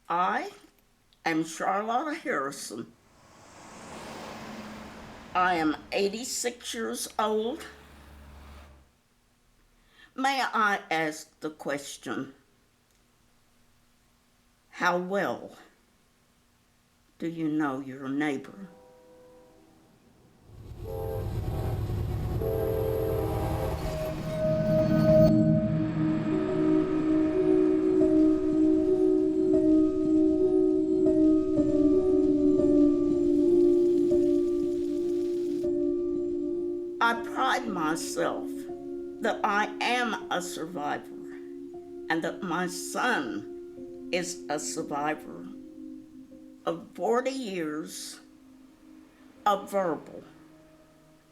I am Charlotta Harrison. I am 86 years old. May I ask the question, how well do you know your neighbor? I pride myself that I am a survivor and that my son is a survivor of 40 years of verbal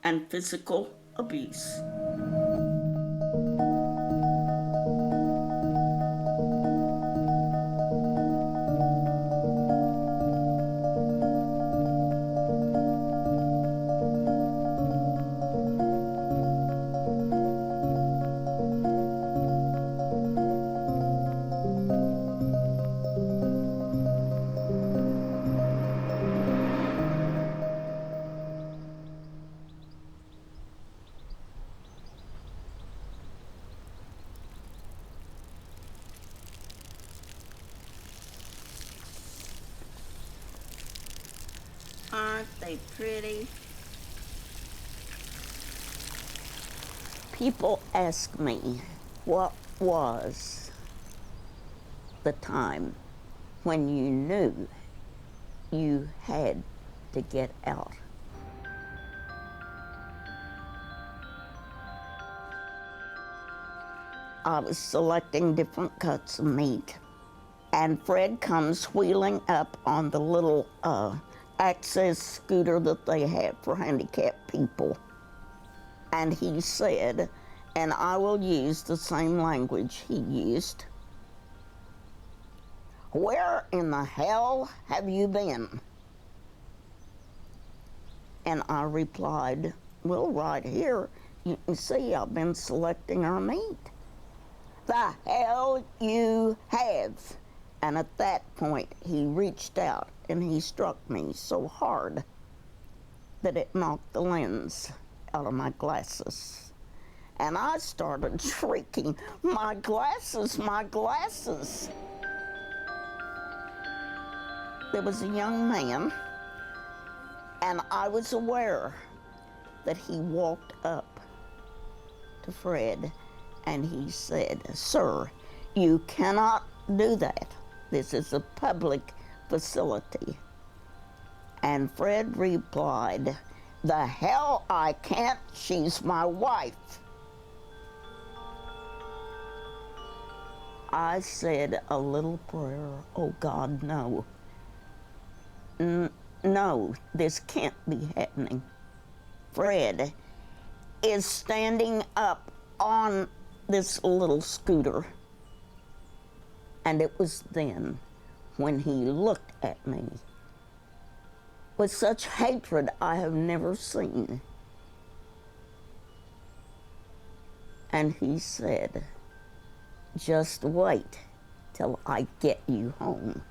and physical abuse. Aren't they pretty? People ask me, what was the time when you knew you had to get out? I was selecting different cuts of meat, and Fred comes wheeling up on the little access scooter that they have for handicapped people. And he said, and I will use the same language he used, "Where in the hell have you been?" And I replied, "Well, right here. You can see I've been selecting our meat." "The hell you have." And at that point, he reached out and he struck me so hard that it knocked the lens out of my glasses. And I started shrieking, "My glasses, my glasses." There was a young man, and I was aware that he walked up to Fred and he said, "Sir, you cannot do that. This is a public facility." And Fred replied, "The hell I can't, she's my wife." I said a little prayer, "Oh God, no. No, this can't be happening." Fred is standing up on this little scooter. And it was then when he looked at me with such hatred I have never seen. And he said, "Just wait till I get you home."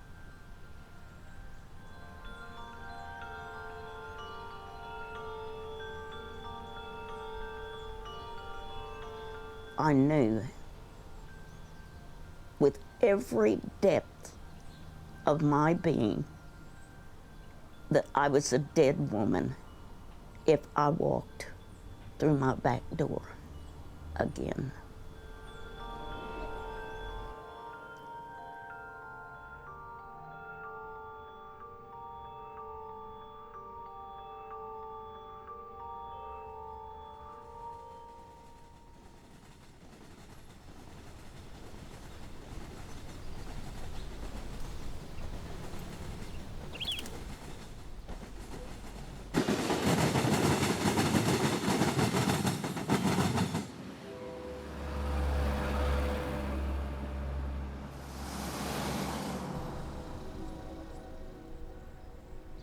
I knew with every depth of my being that I was a dead woman if I walked through my back door again.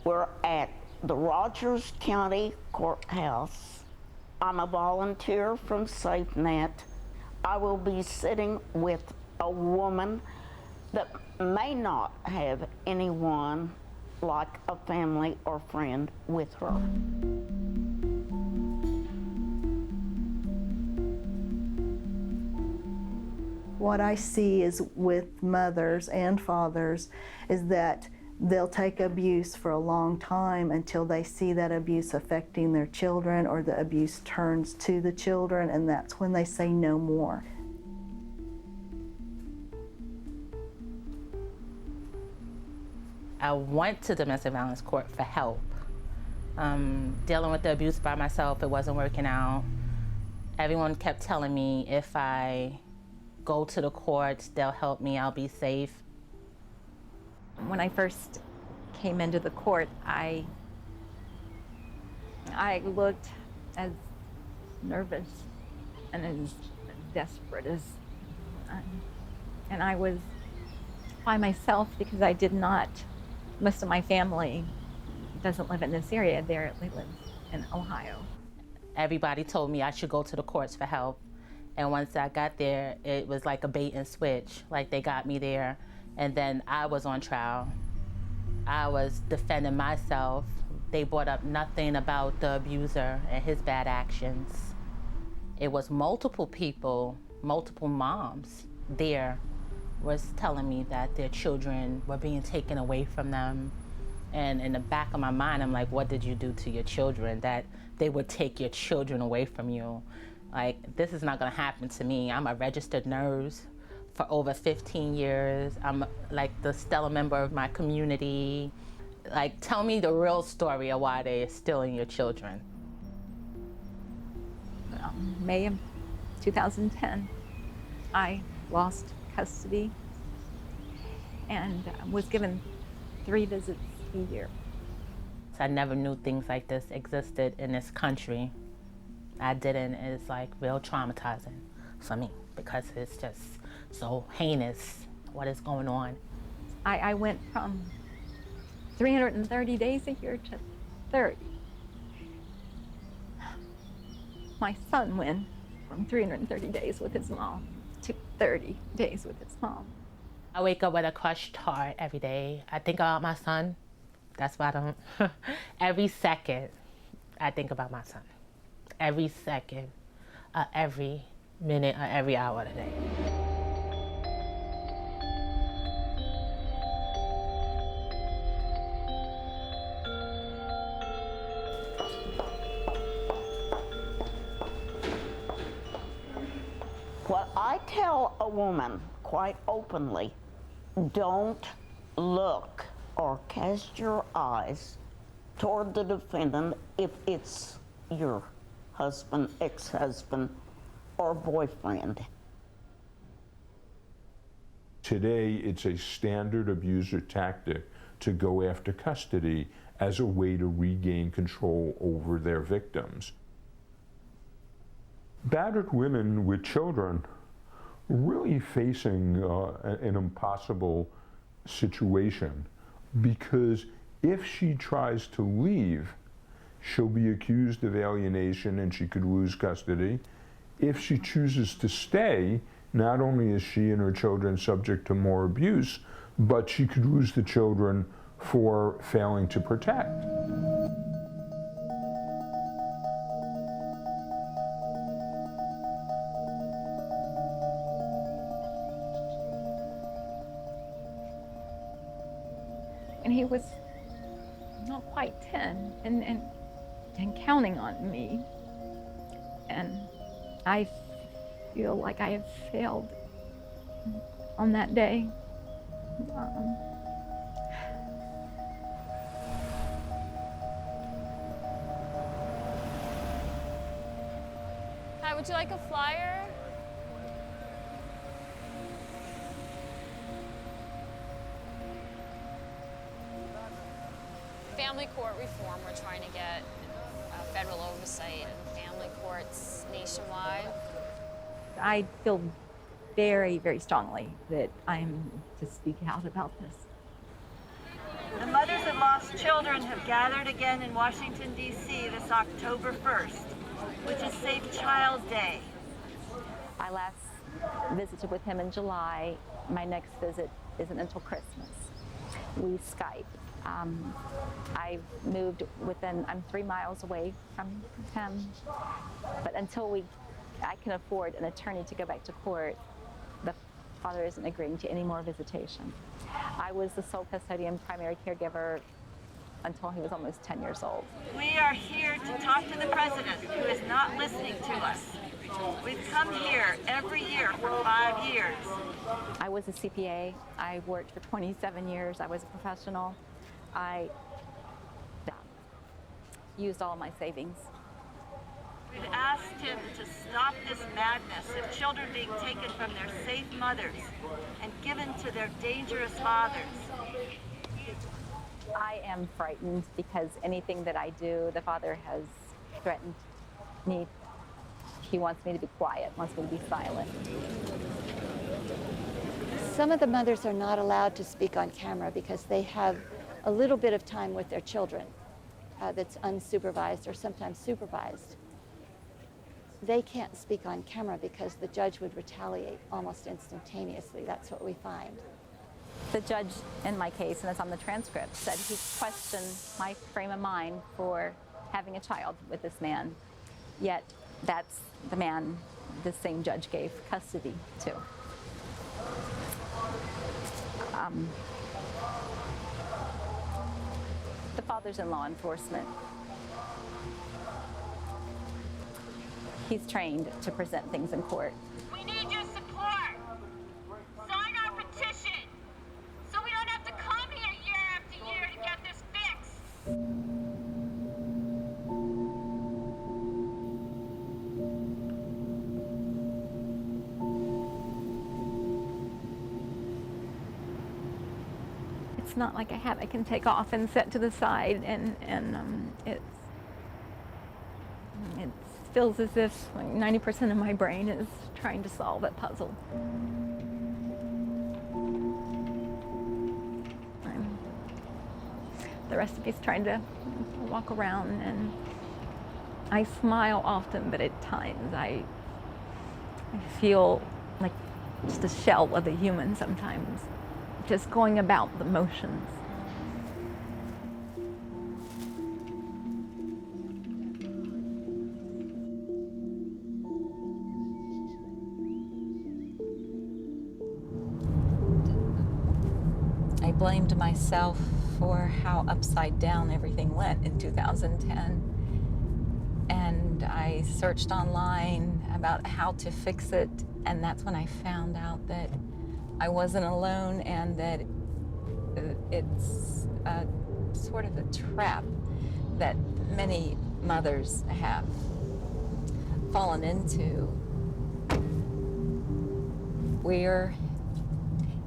We're at the Rogers County Courthouse. I'm a volunteer from SafeNet. I will be sitting with a woman that may not have anyone like a family or friend with her. What I see is with mothers and fathers is that they'll take abuse for a long time until they see that abuse affecting their children or the abuse turns to the children, and that's when they say no more. I went to domestic violence court for help. Dealing with the abuse by myself, it wasn't working out. Everyone kept telling me if I go to the courts, they'll help me, I'll be safe. When I first came into the court, I looked as nervous and as desperate as, and I was by myself because I did not, most of my family doesn't live in this area, they live in Ohio. Everybody told me I should go to the courts for help. And once I got there, it was like a bait and switch. Like they got me there, and then I was on trial. I was defending myself. They brought up nothing about the abuser and his bad actions. It was multiple people, multiple moms there was telling me that their children were being taken away from them. And in the back of my mind, I'm like, what did you do to your children that they would take your children away from you? Like, this is not gonna happen to me. I'm a registered nurse for over 15 years. I'm like the stellar member of my community. Like, tell me the real story of why they're stealing your children. May of 2010, I lost custody and was given 3 visits a year. I never knew things like this existed in this country. I didn't. It's like real traumatizing for me because it's just so heinous what is going on. I went from 330 days a year to 30. My son went from 330 days with his mom to 30 days with his mom. I wake up with a crushed heart every day. I think about my son. That's why I don't. Every second, I think about my son. Every second, every minute, every hour of the day. What I tell a woman quite openly, don't look or cast your eyes toward the defendant if it's your husband, ex-husband, or boyfriend. Today, it's a standard abuser tactic to go after custody as a way to regain control over their victims. Battered women with children are really facing an impossible situation because if she tries to leave, she'll be accused of alienation and she could lose custody. If she chooses to stay, not only is she and her children subject to more abuse, but she could lose the children for failing to protect. And he was not quite 10 and counting on me. And I feel like I have failed on that day. Hi, would you like a flyer? Family court reform, we're trying to get federal oversight in family courts nationwide. I feel very, very strongly that I'm to speak out about this. The mothers of lost children have gathered again in Washington, D.C. this October 1st, which is Safe Child Day. I last visited with him in July. My next visit isn't until Christmas. We Skype. I've moved I'm 3 miles away from him, but until I can afford an attorney to go back to court, the father isn't agreeing to any more visitation. I was the sole custodian primary caregiver until he was almost 10 years old. We are here to talk to the president, who is not listening to us. We've come here every year for 5 years. I was a CPA. I worked for 27 years. I was a professional. I used all my savings. We've asked him to stop this madness of children being taken from their safe mothers and given to their dangerous fathers. I am frightened because anything that I do, the father has threatened me. He wants me to be quiet, wants me to be silent. Some of the mothers are not allowed to speak on camera because they have a little bit of time with their children that's unsupervised or sometimes supervised. They can't speak on camera because the judge would retaliate almost instantaneously. That's what we find. The judge in my case, and it's on the transcript, said he questioned my frame of mind for having a child with this man. Yet that's the man the same judge gave custody to. The father's in law enforcement. He's trained to present things in court. We need your support. Sign our petition so we don't have to come here year after year to get this fixed. It's not like a hat I can take off and set to the side, and it feels as if like 90% of my brain is trying to solve that puzzle. The rest of me's trying to walk around, and I smile often, but at times I feel like just a shell of a human sometimes, just going about the motions. I blamed myself for how upside down everything went in 2010. And I searched online about how to fix it, and that's when I found out that I wasn't alone and that it's sort of a trap that many mothers have fallen into. We're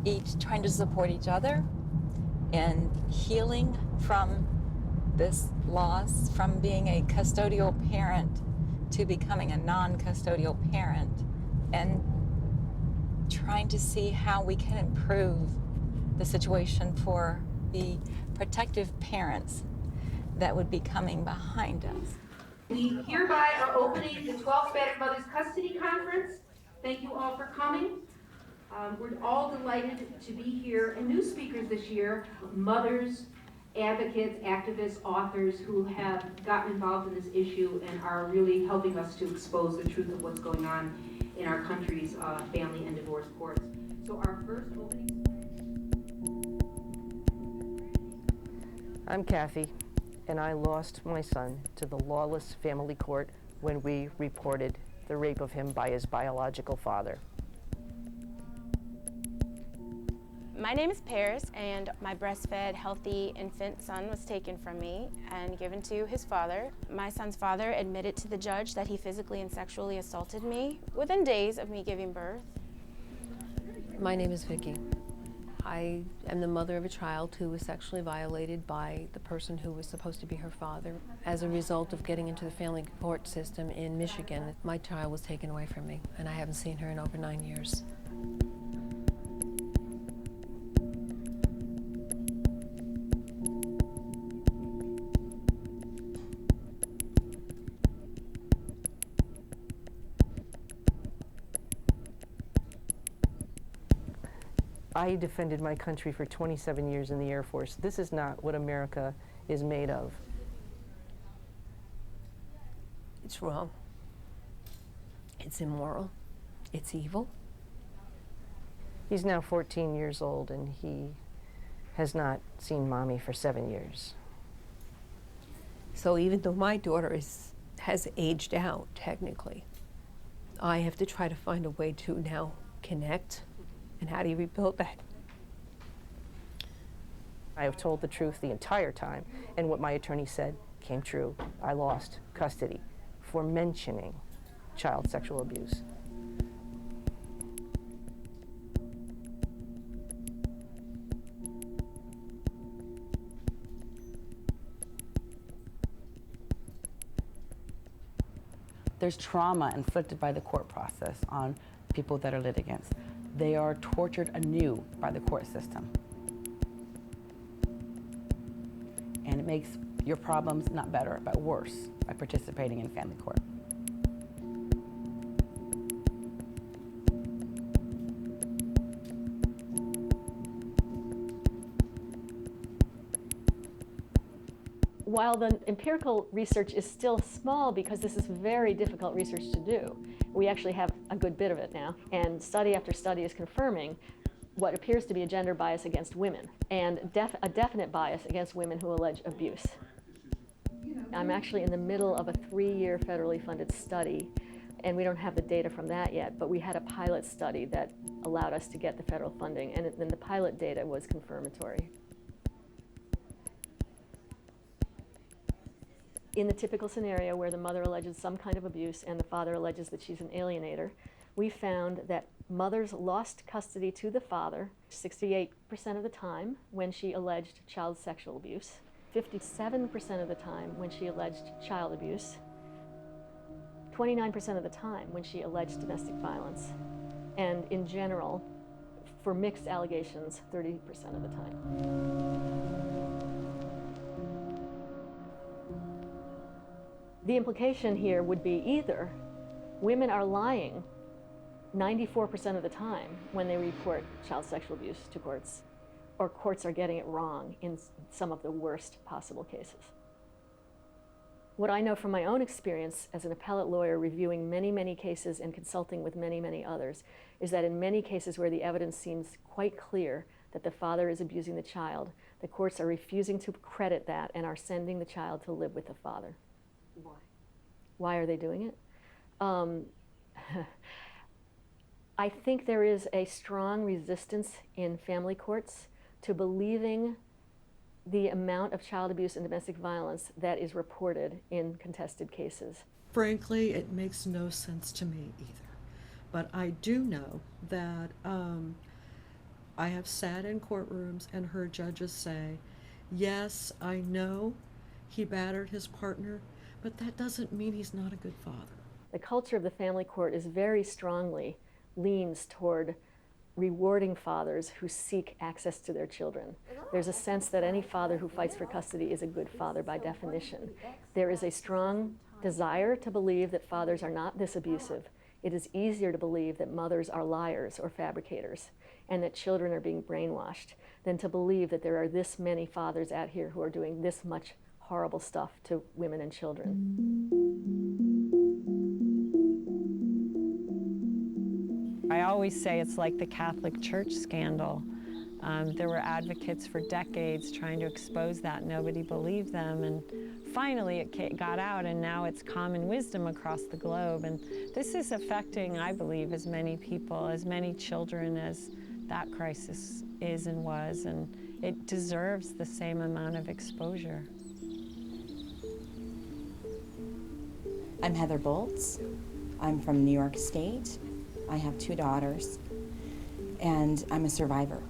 each trying to support each other in healing from this loss, from being a custodial parent to becoming a non-custodial parent, and trying to see how we can improve the situation for the protective parents that would be coming behind us. We hereby are opening the 12th Battered Mothers Custody Conference. Thank you all for coming. We're all delighted to be here, and new speakers this year, mothers, advocates, activists, authors who have gotten involved in this issue and are really helping us to expose the truth of what's going on in our country's family and divorce courts. So our first opening. I'm Kathy, and I lost my son to the lawless family court when we reported the rape of him by his biological father. My name is Paris, and my breastfed, healthy infant son was taken from me and given to his father. My son's father admitted to the judge that he physically and sexually assaulted me within days of me giving birth. My name is Vicki. I am the mother of a child who was sexually violated by the person who was supposed to be her father. As a result of getting into the family court system in Michigan, my child was taken away from me, and I haven't seen her in over 9 years. I defended my country for 27 years in the Air Force. This is not what America is made of. It's wrong. It's immoral. It's evil. He's now 14 years old, and he has not seen Mommy for 7 years. So even though my daughter has aged out, technically, I have to try to find a way to now connect. And how do you rebuild that? I have told the truth the entire time, and what my attorney said came true. I lost custody for mentioning child sexual abuse. There's trauma inflicted by the court process on people that are litigants. They are tortured anew by the court system. And it makes your problems not better, but worse by participating in family court. While the empirical research is still small because this is very difficult research to do, we actually have a good bit of it now. And study after study is confirming what appears to be a gender bias against women and a definite bias against women who allege abuse. I'm actually in the middle of a 3-year federally funded study, and we don't have the data from that yet, but we had a pilot study that allowed us to get the federal funding, and then the pilot data was confirmatory. In the typical scenario where the mother alleges some kind of abuse and the father alleges that she's an alienator, we found that mothers lost custody to the father 68% of the time when she alleged child sexual abuse, 57% of the time when she alleged child abuse, 29% of the time when she alleged domestic violence, and in general, for mixed allegations, 30% of the time. The implication here would be either women are lying 94% of the time when they report child sexual abuse to courts, or courts are getting it wrong in some of the worst possible cases. What I know from my own experience as an appellate lawyer reviewing many, many cases and consulting with many, many others is that in many cases where the evidence seems quite clear that the father is abusing the child, the courts are refusing to credit that and are sending the child to live with the father. Why? Why are they doing it? I think there is a strong resistance in family courts to believing the amount of child abuse and domestic violence that is reported in contested cases. Frankly, it makes no sense to me either. But I do know that I have sat in courtrooms and heard judges say, yes, I know he battered his partner, but that doesn't mean he's not a good father. The culture of the family court is very strongly leans toward rewarding fathers who seek access to their children. There's a sense that any father who fights for custody is a good father by definition. There is a strong desire to believe that fathers are not this abusive. It is easier to believe that mothers are liars or fabricators and that children are being brainwashed than to believe that there are this many fathers out here who are doing this much horrible stuff to women and children. I always say it's like the Catholic Church scandal. There were advocates for decades trying to expose that. Nobody believed them, and finally it got out, and now it's common wisdom across the globe. And this is affecting, I believe, as many people, as many children as that crisis is and was, and it deserves the same amount of exposure. I'm Heather Boltz. I'm from New York State. I have 2 daughters, and I'm a survivor.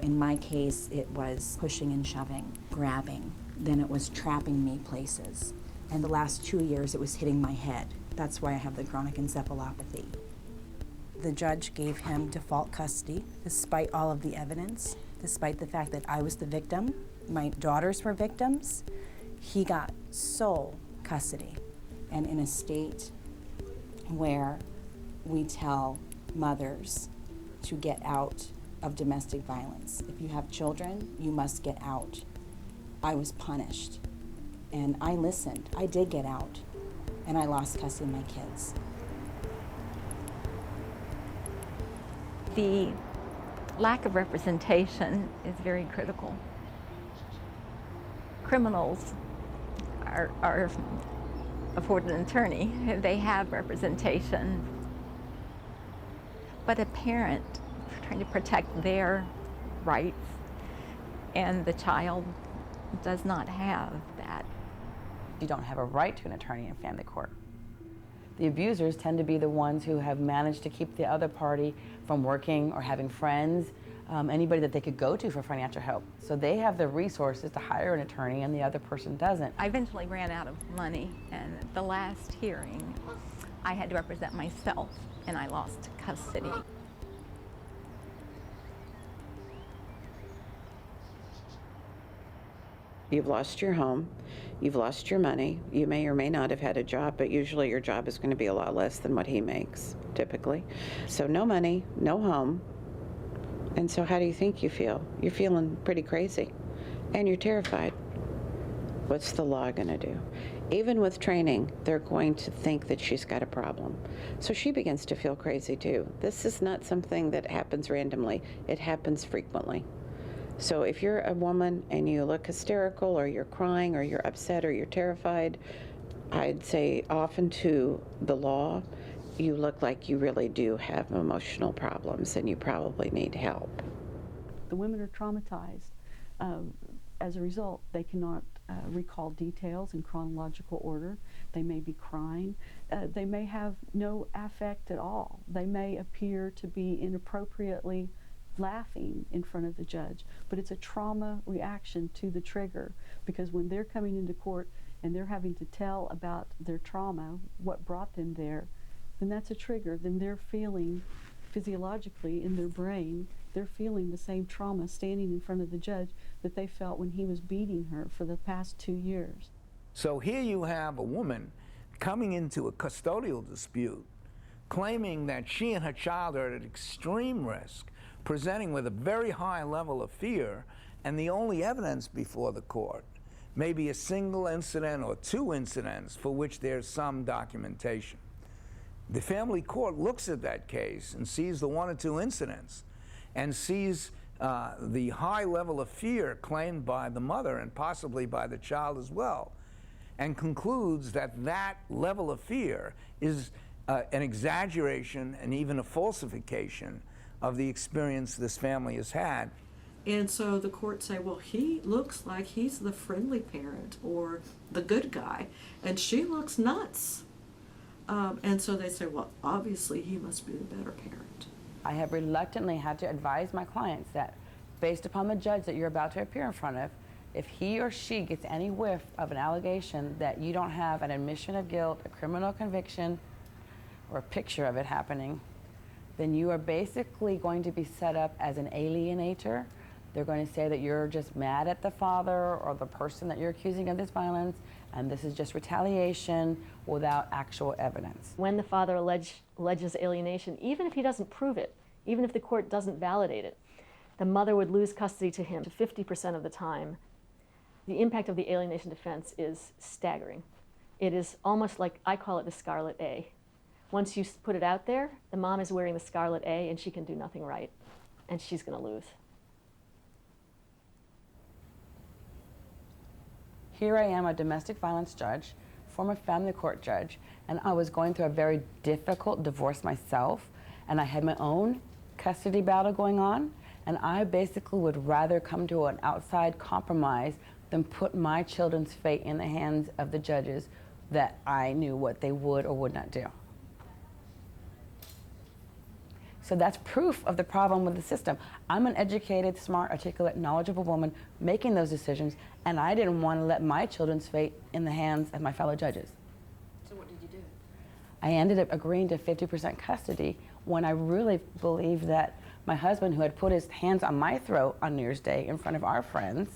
In my case, it was pushing and shoving, grabbing. Then it was trapping me places. And the last 2 years, it was hitting my head. That's why I have the chronic encephalopathy. The judge gave him default custody, despite all of the evidence, despite the fact that I was the victim, my daughters were victims. He got sole custody. And in a state where we tell mothers to get out of domestic violence. If you have children, you must get out. I was punished, and I listened. I did get out, and I lost custody of my kids. The lack of representation is very critical. Criminals are afforded an attorney. They have representation. But a parent trying to protect their rights, and the child does not have that. You don't have a right to an attorney in family court. The abusers tend to be the ones who have managed to keep the other party from working or having friends, anybody that they could go to for financial help. So they have the resources to hire an attorney and the other person doesn't. I eventually ran out of money, and at the last hearing, I had to represent myself, and I lost custody. You've lost your home, you've lost your money, you may or may not have had a job, but usually your job is going to be a lot less than what he makes, typically. So no money, no home. And so how do you think you feel? You're feeling pretty crazy, and you're terrified. What's the law going to do? Even with training, they're going to think that she's got a problem. So she begins to feel crazy too. This is not something that happens randomly. It happens frequently. So if you're a woman and you look hysterical, or you're crying, or you're upset, or you're terrified, I'd say often to the law, you look like you really do have emotional problems and you probably need help. The women are traumatized. As a result, they cannot recall details in chronological order. They may be crying. They may have no affect at all. They may appear to be inappropriately laughing in front of the judge, but it's a trauma reaction to the trigger, because when they're coming into court and they're having to tell about their trauma, what brought them there, then that's a trigger. Then they're feeling physiologically in their brain, they're feeling the same trauma standing in front of the judge that they felt when he was beating her for the past 2 years. So here you have a woman coming into a custodial dispute, claiming that she and her child are at extreme risk, presenting with a very high level of fear, and the only evidence before the court may be a single incident or 2 incidents for which there's some documentation. The family court looks at that case and sees the 1 or 2 incidents and sees the high level of fear claimed by the mother and possibly by the child as well, and concludes that that level of fear is an exaggeration and even a falsification of the experience this family has had. And so the courts say, well, he looks like he's the friendly parent or the good guy, and she looks nuts. And so they say, well, obviously he must be the better parent. I have reluctantly had to advise my clients that based upon the judge that you're about to appear in front of, if he or she gets any whiff of an allegation that you don't have an admission of guilt, a criminal conviction, or a picture of it happening, then you are basically going to be set up as an alienator. They're going to say that you're just mad at the father or the person that you're accusing of this violence, and this is just retaliation without actual evidence. When the father alleges alienation, even if he doesn't prove it, even if the court doesn't validate it, the mother would lose custody to him 50% of the time. The impact of the alienation defense is staggering. It is almost like, I call it the scarlet A. Once you put it out there, the mom is wearing the scarlet A and she can do nothing right, and she's going to lose. Here I am, a domestic violence judge, former family court judge, and I was going through a very difficult divorce myself, and I had my own custody battle going on, and I basically would rather come to an outside compromise than put my children's fate in the hands of the judges that I knew what they would or would not do. So that's proof of the problem with the system. I'm an educated, smart, articulate, knowledgeable woman making those decisions, and I didn't want to let my children's fate in the hands of my fellow judges. So what did you do? I ended up agreeing to 50% custody when I really believed that my husband, who had put his hands on my throat on New Year's Day in front of our friends,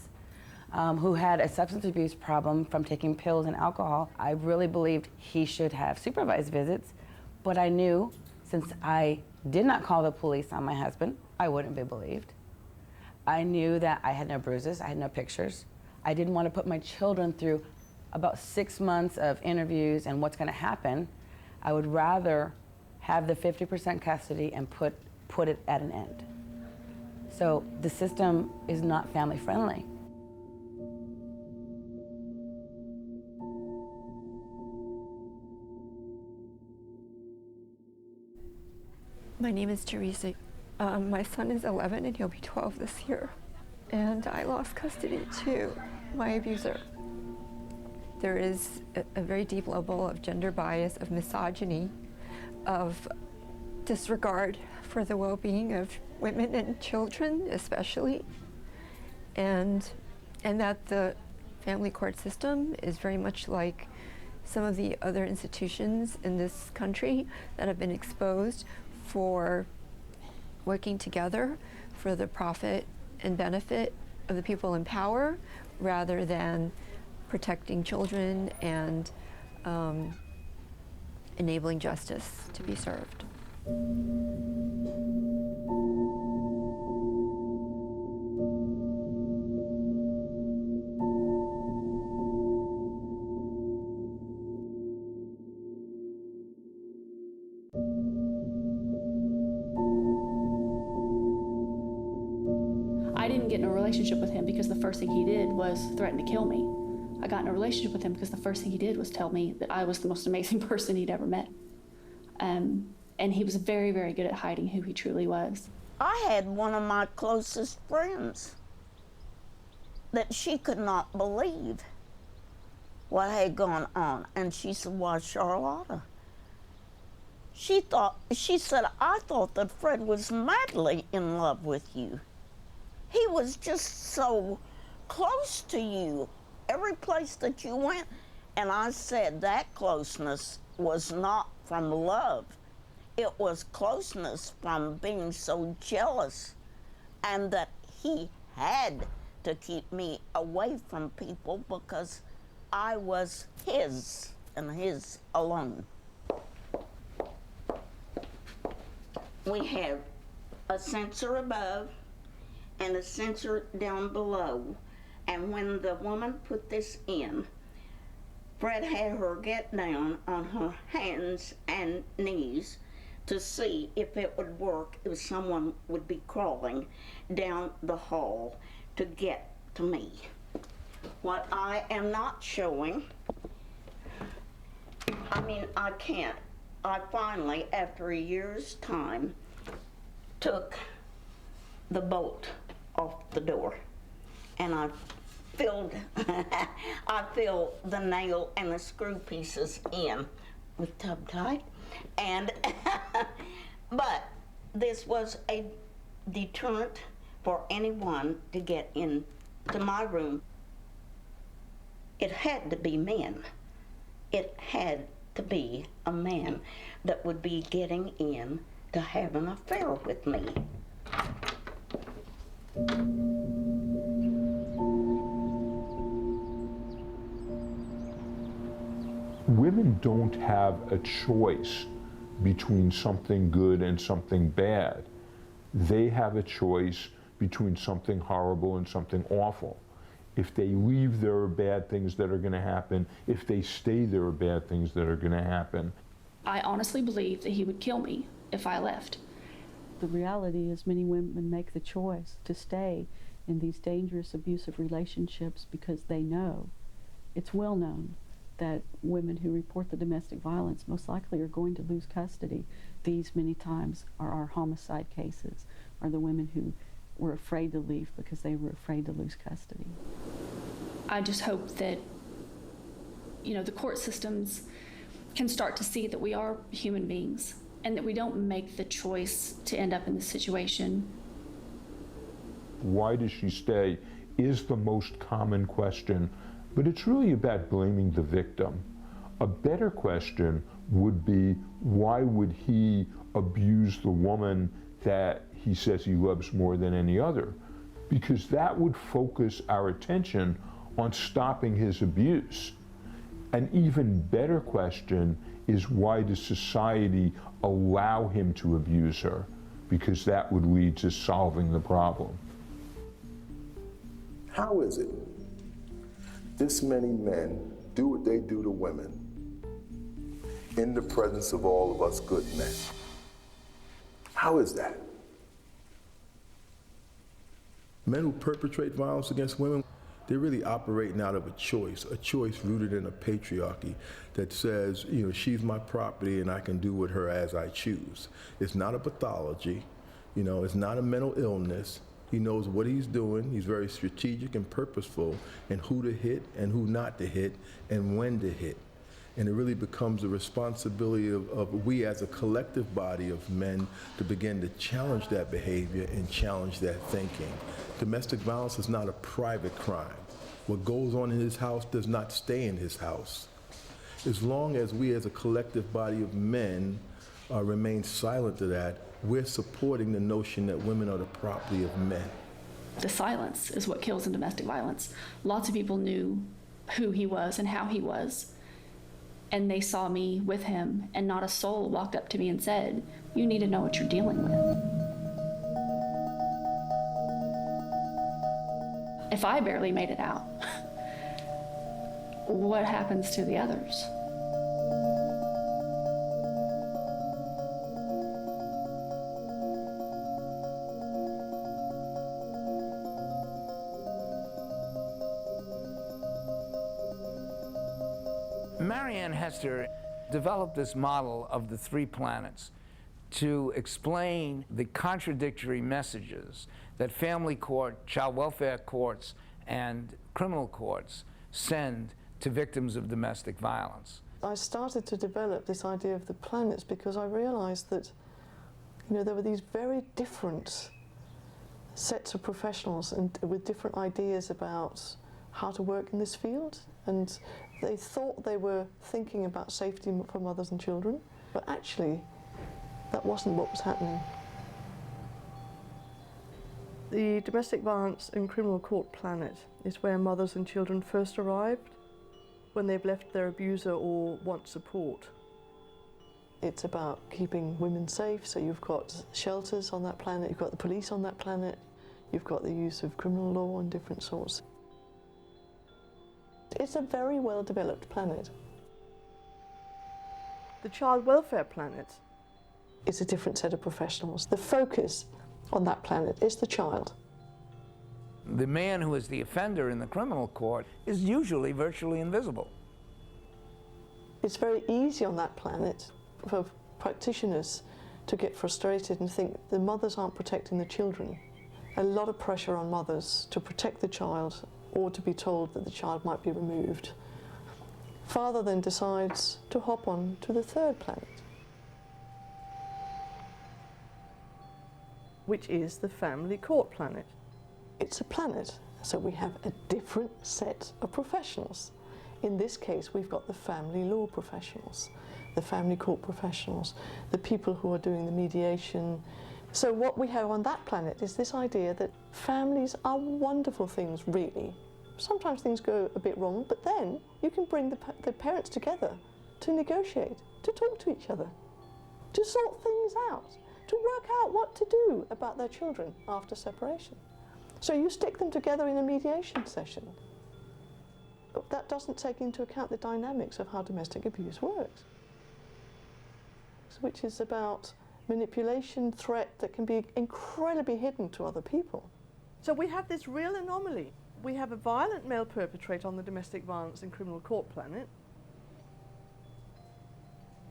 who had a substance abuse problem from taking pills and alcohol, I really believed he should have supervised visits, but I knew, since I did not call the police on my husband, I wouldn't be believed. I knew that I had no bruises, I had no pictures. I didn't want to put my children through about 6 months of interviews and what's going to happen. I would rather have the 50% custody and put it at an end. So the system is not family friendly. My name is Teresa. My son is 11 and he'll be 12 this year. And I lost custody to my abuser. There is a very deep level of gender bias, of misogyny, of disregard for the well-being of women and children especially, and that the family court system is very much like some of the other institutions in this country that have been exposed for working together for the profit and benefit of the people in power rather than protecting children and enabling justice to be served. I didn't get in a relationship with him because the first thing he did was threaten to kill me. I got in a relationship with him because the first thing he did was tell me that I was the most amazing person he'd ever met. And he was very, very good at hiding who he truly was. I had one of my closest friends that she could not believe what had gone on. And she said, "Why, Charlotta?" She said, "I thought that Fred was madly in love with you. He was just so close to you every place that you went." And I said that closeness was not from love. It was closeness from being so jealous, and that he had to keep me away from people because I was his and his alone. We have a sensor above and a sensor down below. And when the woman put this in, Fred had her get down on her hands and knees to see if it would work, if someone would be crawling down the hall to get to me. What I am not showing, I can't. I finally, after a year's time, took the bolt off the door, and I filled the nail and the screw pieces in with tub tight, and but this was a deterrent for anyone to get into my room. It had to be men. It had to be a man that would be getting in to have an affair with me. Women don't have a choice between something good and something bad. They have a choice between something horrible and something awful. If they leave, there are bad things that are going to happen. If they stay, there are bad things that are going to happen. I honestly believe that he would kill me if I left. The reality is many women make the choice to stay in these dangerous abusive relationships because they know, it's well known, that women who report the domestic violence most likely are going to lose custody. These many times are our homicide cases, are the women who were afraid to leave because they were afraid to lose custody. I just hope that, the court systems can start to see that we are human beings and that we don't make the choice to end up in this situation. Why does she stay is the most common question, but it's really about blaming the victim. A better question would be, why would he abuse the woman that he says he loves more than any other? Because that would focus our attention on stopping his abuse. An even better question is, why does society allow him to abuse her? because that would lead to solving the problem. How is it this many men do what they do to women in the presence of all of us good men? How is that? Men who perpetrate violence against women, they're really operating out of a choice rooted in a patriarchy that says, you know, she's my property and I can do with her as I choose. It's not a pathology, you know, it's not a mental illness. He knows what he's doing. He's very strategic and purposeful in who to hit and who not to hit and when to hit. And it really becomes the responsibility of we as a collective body of men to begin to challenge that behavior and challenge that thinking. Domestic violence is not a private crime. What goes on in his house does not stay in his house. As long as we as a collective body of men remain silent to that, we're supporting the notion that women are the property of men. The silence is what kills in domestic violence. Lots of people knew who he was and how he was, and they saw me with him, and not a soul walked up to me and said, "You need to know what you're dealing with." If I barely made it out, what happens to the others? Marianne Hester developed this model of the 3 planets to explain the contradictory messages that family court, child welfare courts, and criminal courts send to victims of domestic violence. I started to develop this idea of the planets because I realized that, you know, there were these very different sets of professionals and with different ideas about how to work in this field, and they thought they were thinking about safety for mothers and children, but actually that wasn't what was happening. The domestic violence and criminal court planet is where mothers and children first arrived when they've left their abuser or want support. It's about keeping women safe, so you've got shelters on that planet, you've got the police on that planet, you've got the use of criminal law and different sorts. It's a very well developed planet. The child welfare planet is a different set of professionals. The focus on that planet is the child. The man who is the offender in the criminal court is usually virtually invisible. It's very easy on that planet for practitioners to get frustrated and think the mothers aren't protecting the children. A lot of pressure on mothers to protect the child or to be told that the child might be removed. Father then decides to hop on to the 3rd planet, which is the family court planet. It's a planet, so we have a different set of professionals. In this case, we've got the family law professionals, the family court professionals, the people who are doing the mediation. So what we have on that planet is this idea that families are wonderful things, really. Sometimes things go a bit wrong, but then you can bring the parents together to negotiate, to talk to each other, to sort things out, to work out what to do about their children after separation. So you stick them together in a mediation session. But that doesn't take into account the dynamics of how domestic abuse works, which is about manipulation, threat that can be incredibly hidden to other people. So we have this real anomaly. We have a violent male perpetrator on the domestic violence and criminal court planet,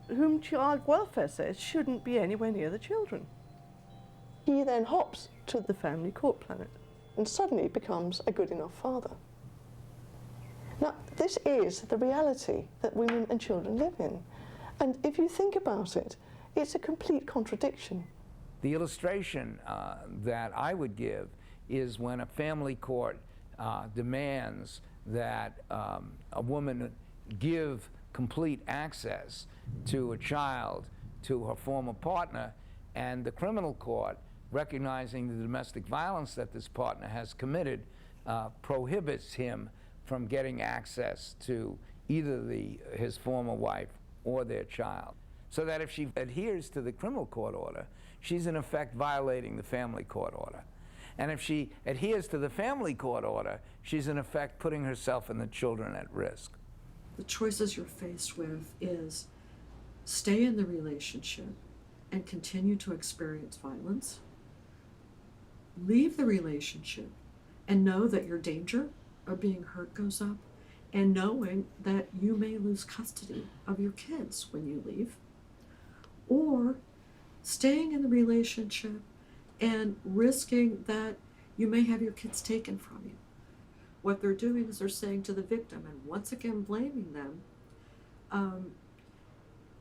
whom child welfare says shouldn't be anywhere near the children. He then hops to the family court planet and suddenly becomes a good enough father. Now, this is the reality that women and children live in. And if you think about it, it's a complete contradiction. The illustration that I would give is when a family court demands that a woman give complete access to a child to her former partner, and the criminal court, recognizing the domestic violence that this partner has committed, prohibits him from getting access to either his former wife or their child. So that if she adheres to the criminal court order, she's in effect violating the family court order. And if she adheres to the family court order, she's in effect putting herself and the children at risk. The choices you're faced with is stay in the relationship and continue to experience violence, leave the relationship and know that your danger of being hurt goes up, and knowing that you may lose custody of your kids when you leave, or staying in the relationship and risking that you may have your kids taken from you. What they're doing is they're saying to the victim, and once again blaming them,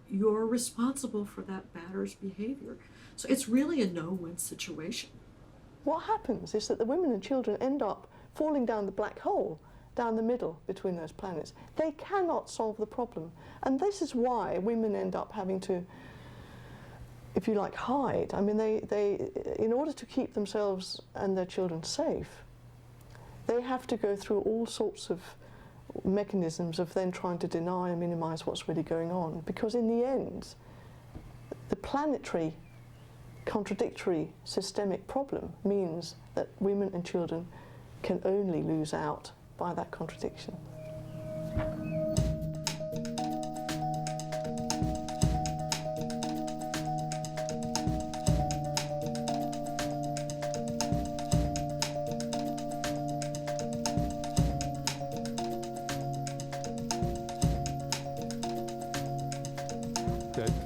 you're responsible for that batter's behavior. So it's really a no-win situation. What happens is that the women and children end up falling down the black hole, down the middle between those planets. They cannot solve the problem. And this is why women end up having to, if you like, hide. I mean, they in order to keep themselves and their children safe, they have to go through all sorts of mechanisms of then trying to deny and minimize what's really going on. Because in the end, the planetary, contradictory, systemic problem means that women and children can only lose out by that contradiction.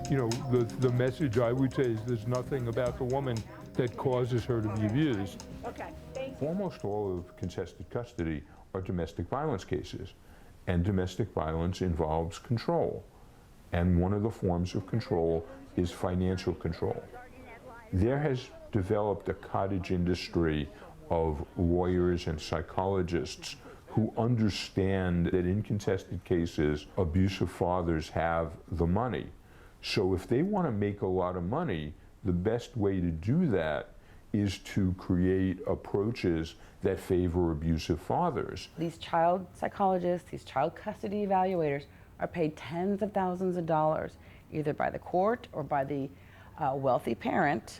You know, the message I would say is there's nothing about the woman that causes her to be abused. Okay, thank you. Almost all of contested custody are domestic violence cases, and domestic violence involves control. And one of the forms of control is financial control. There has developed a cottage industry of lawyers and psychologists who understand that in contested cases, abusive fathers have the money. So if they want to make a lot of money, the best way to do that is to create approaches that favor abusive fathers. These child psychologists, these child custody evaluators are paid tens of thousands of dollars, either by the court or by the wealthy parent,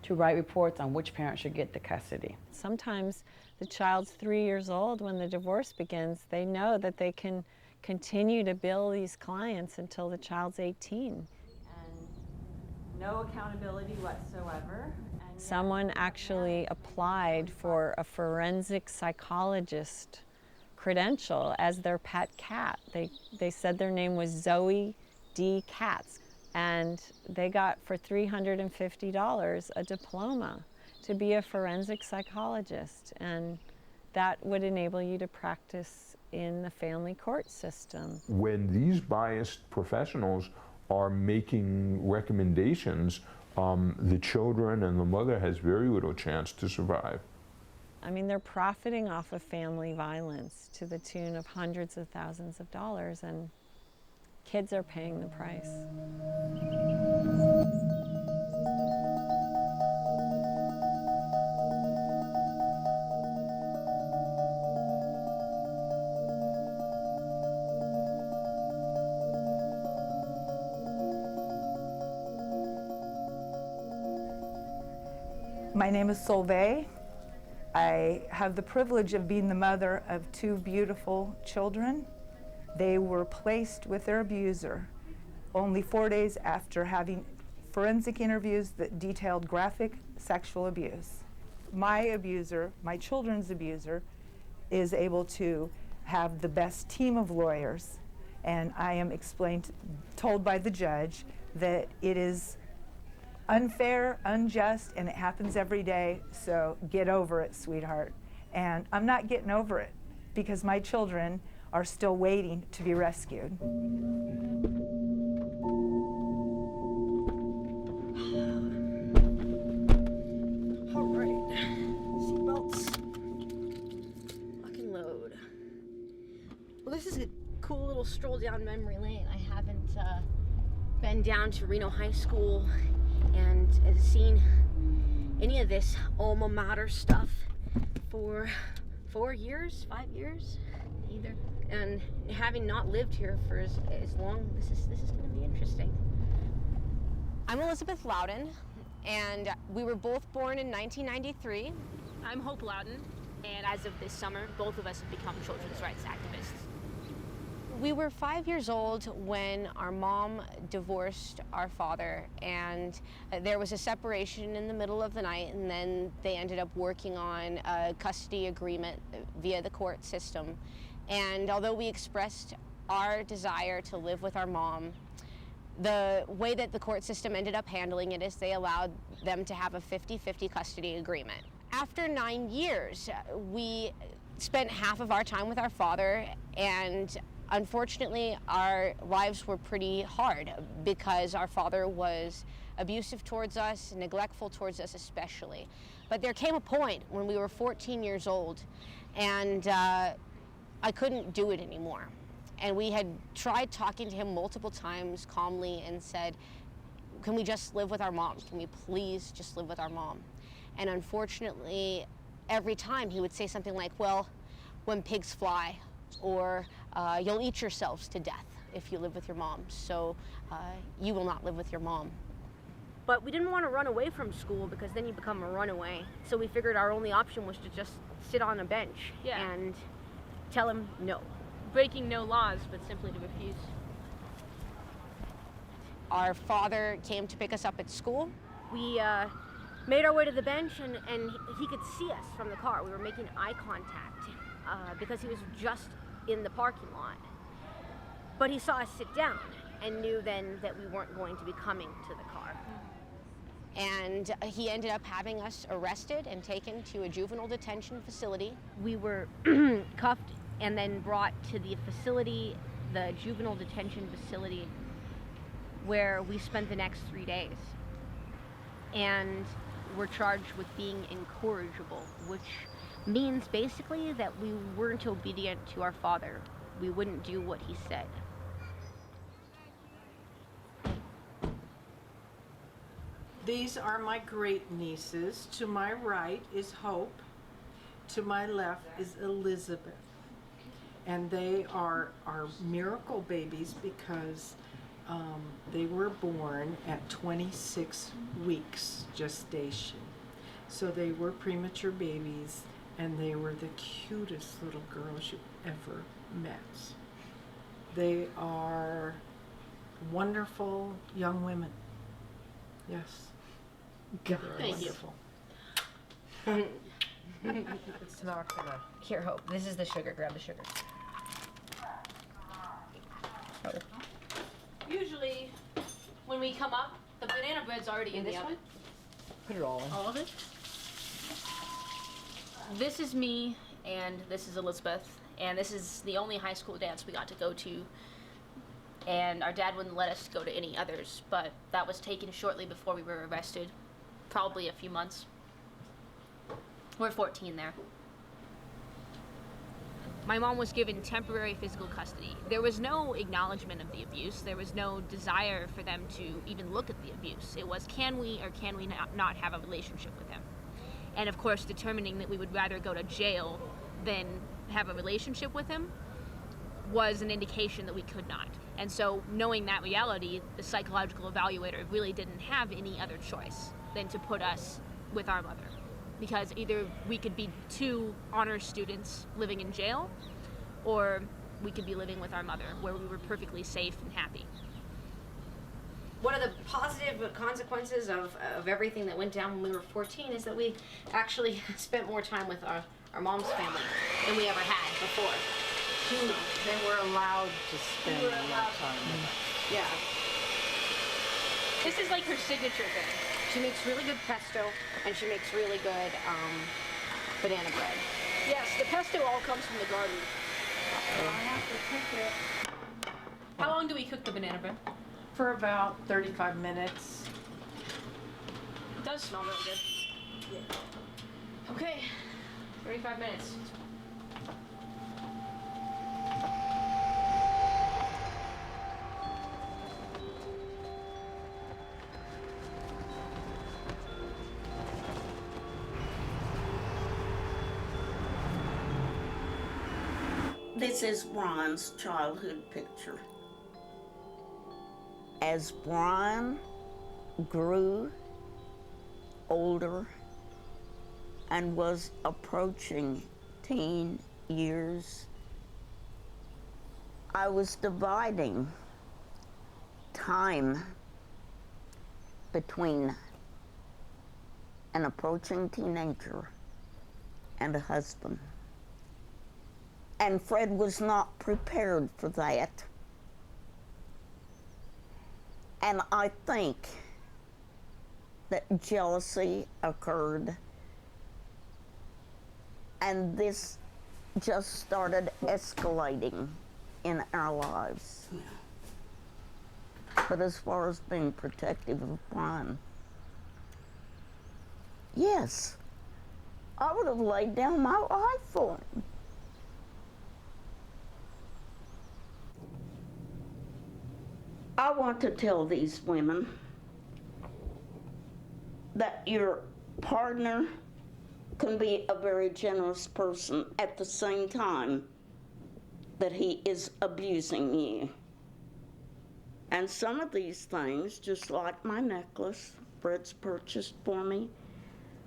to write reports on which parent should get the custody. Sometimes the child's 3 years old when the divorce begins. They know that they can continue to bill these clients until the child's 18. And no accountability whatsoever. Someone actually applied for a forensic psychologist credential as their pet cat. They said their name was Zoe D. Katz, and they got for $350 a diploma to be a forensic psychologist, and that would enable you to practice in the family court system. When these biased professionals are making recommendations, the children and the mother has very little chance to survive. I mean, they're profiting off of family violence to the tune of hundreds of thousands of dollars, and kids are paying the price. My name is Solveig. I have the privilege of being the mother of two beautiful children. They were placed with their abuser only 4 days after having forensic interviews that detailed graphic sexual abuse. My abuser, my children's abuser, is able to have the best team of lawyers, and I am told by the judge that it is unfair, unjust, and it happens every day, so get over it, sweetheart. And I'm not getting over it because my children are still waiting to be rescued. All right, seatbelts, lock and load. Well, this is a cool little stroll down memory lane. I haven't been down to Reno High School and seen any of this alma mater stuff for 4 years, 5 years, either. And having not lived here for as long, this is going to be interesting. I'm Elizabeth Loudon, and we were both born in 1993. I'm Hope Loudon, and as of this summer, both of us have become children's rights activists. We were 5 years old when our mom divorced our father, and there was a separation in the middle of the night, and then they ended up working on a custody agreement via the court system. And although we expressed our desire to live with our mom, the way that the court system ended up handling it is they allowed them to have a 50-50 custody agreement. After 9 years, we spent half of our time with our father, and unfortunately, our lives were pretty hard because our father was abusive towards us, neglectful towards us especially. But there came a point when we were 14 years old, and I couldn't do it anymore. And we had tried talking to him multiple times calmly and said, can we just live with our mom? Can we please just live with our mom? And unfortunately, every time he would say something like, well, when pigs fly, or you'll eat yourselves to death if you live with your mom, so you will not live with your mom. But we didn't want to run away from school because then you become a runaway. So we figured our only option was to just sit on a bench and tell him no. Breaking no laws, but simply to refuse. Our father came to pick us up at school. We made our way to the bench, and he could see us from the car. We were making eye contact because he was just in the parking lot. But he saw us sit down and knew then that we weren't going to be coming to the car. And he ended up having us arrested and taken to a juvenile detention facility. We were cuffed and then brought to the facility, the juvenile detention facility, where we spent the next 3 days. And we're charged with being incorrigible, which means basically that we weren't obedient to our father. We wouldn't do what he said. These are my great nieces. To my right is Hope. To my left is Elizabeth. And they are our miracle babies because they were born at 26 weeks gestation. So they were premature babies, and they were the cutest little girls you've ever met. They are wonderful young women. Yes. Thank you. It's not for the... Here, Hope, this is the sugar. Grab the sugar. Usually, when we come up, the banana bread's already in the oven. Put it all in. All of it. This is me, and this is Elizabeth, and this is the only high school dance we got to go to. And our dad wouldn't let us go to any others, but that was taken shortly before we were arrested. Probably a few months. We're 14 there. My mom was given temporary physical custody. There was no acknowledgement of the abuse. There was no desire for them to even look at the abuse. It was, can we or can we not have a relationship with him? And of course, determining that we would rather go to jail than have a relationship with him was an indication that we could not. And so, knowing that reality, the psychological evaluator really didn't have any other choice than to put us with our mother. Because either we could be two honor students living in jail, or we could be living with our mother, where we were perfectly safe and happy. One of the positive consequences of everything that went down when we were 14 is that we actually spent more time with our mom's family than we ever had before. They were allowed to spend more time with us. Yeah. This is like her signature thing. She makes really good pesto, and she makes really good banana bread. Yes, the pesto all comes from the garden. I have to cook it. How long do we cook the banana bread? For about 35 minutes. It does smell really good. Yeah. Okay, 35 minutes. This is Brian's childhood picture. As Brian grew older and was approaching teen years, I was dividing time between an approaching teenager and a husband. And Fred was not prepared for that. And I think that jealousy occurred, and this just started escalating in our lives. But as far as being protective of Brian, yes, I would have laid down my life for him. I want to tell these women that your partner can be a very generous person at the same time that he is abusing you. And some of these things, just like my necklace Fred's purchased for me,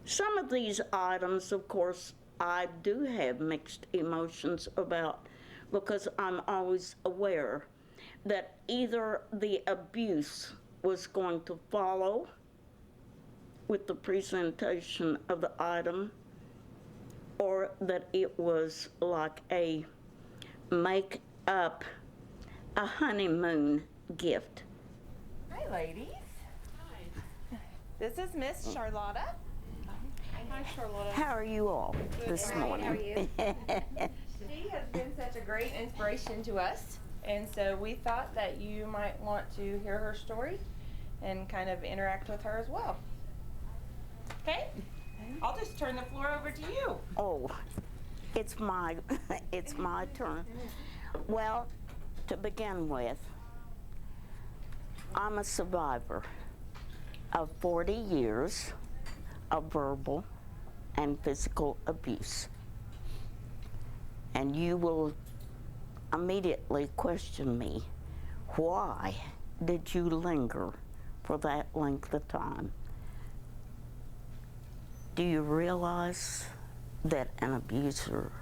some of these items, of course, I do have mixed emotions about, because I'm always aware that either the abuse was going to follow with the presentation of the item, or that it was like a make-up, a honeymoon gift. Hi, ladies. Hi. This is Miss Charlotta. Hi, Charlotta. How are you all this morning? How are you? She has been such a great inspiration to us, and so we thought that you might want to hear her story and kind of interact with her as well. Okay? I'll just turn the floor over to you. Oh, it's my turn. Well, to begin with, I'm a survivor of 40 years of verbal and physical abuse. And you will immediately question me, why did you linger for that length of time? Do you realize that an abuser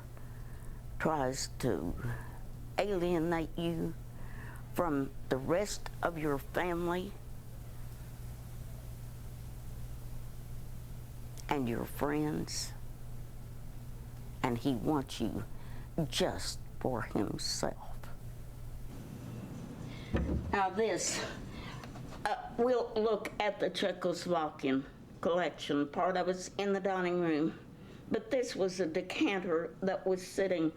tries to alienate you from the rest of your family and your friends, and he wants you just for himself? Now this, we'll look at the Czechoslovakian collection. Part of it's in the dining room, but this was a decanter that was sitting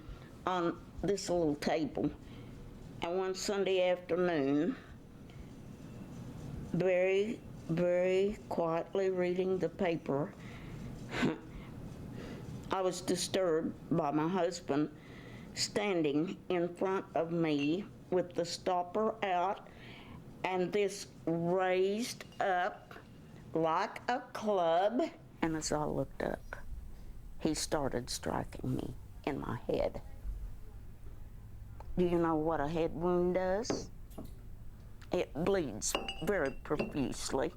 on this little table. And one Sunday afternoon, very, very quietly reading the paper, I was disturbed by my husband standing in front of me with the stopper out and this raised up like a club. And as I looked up, he started striking me in my head. Do you know what a head wound does? It bleeds very profusely.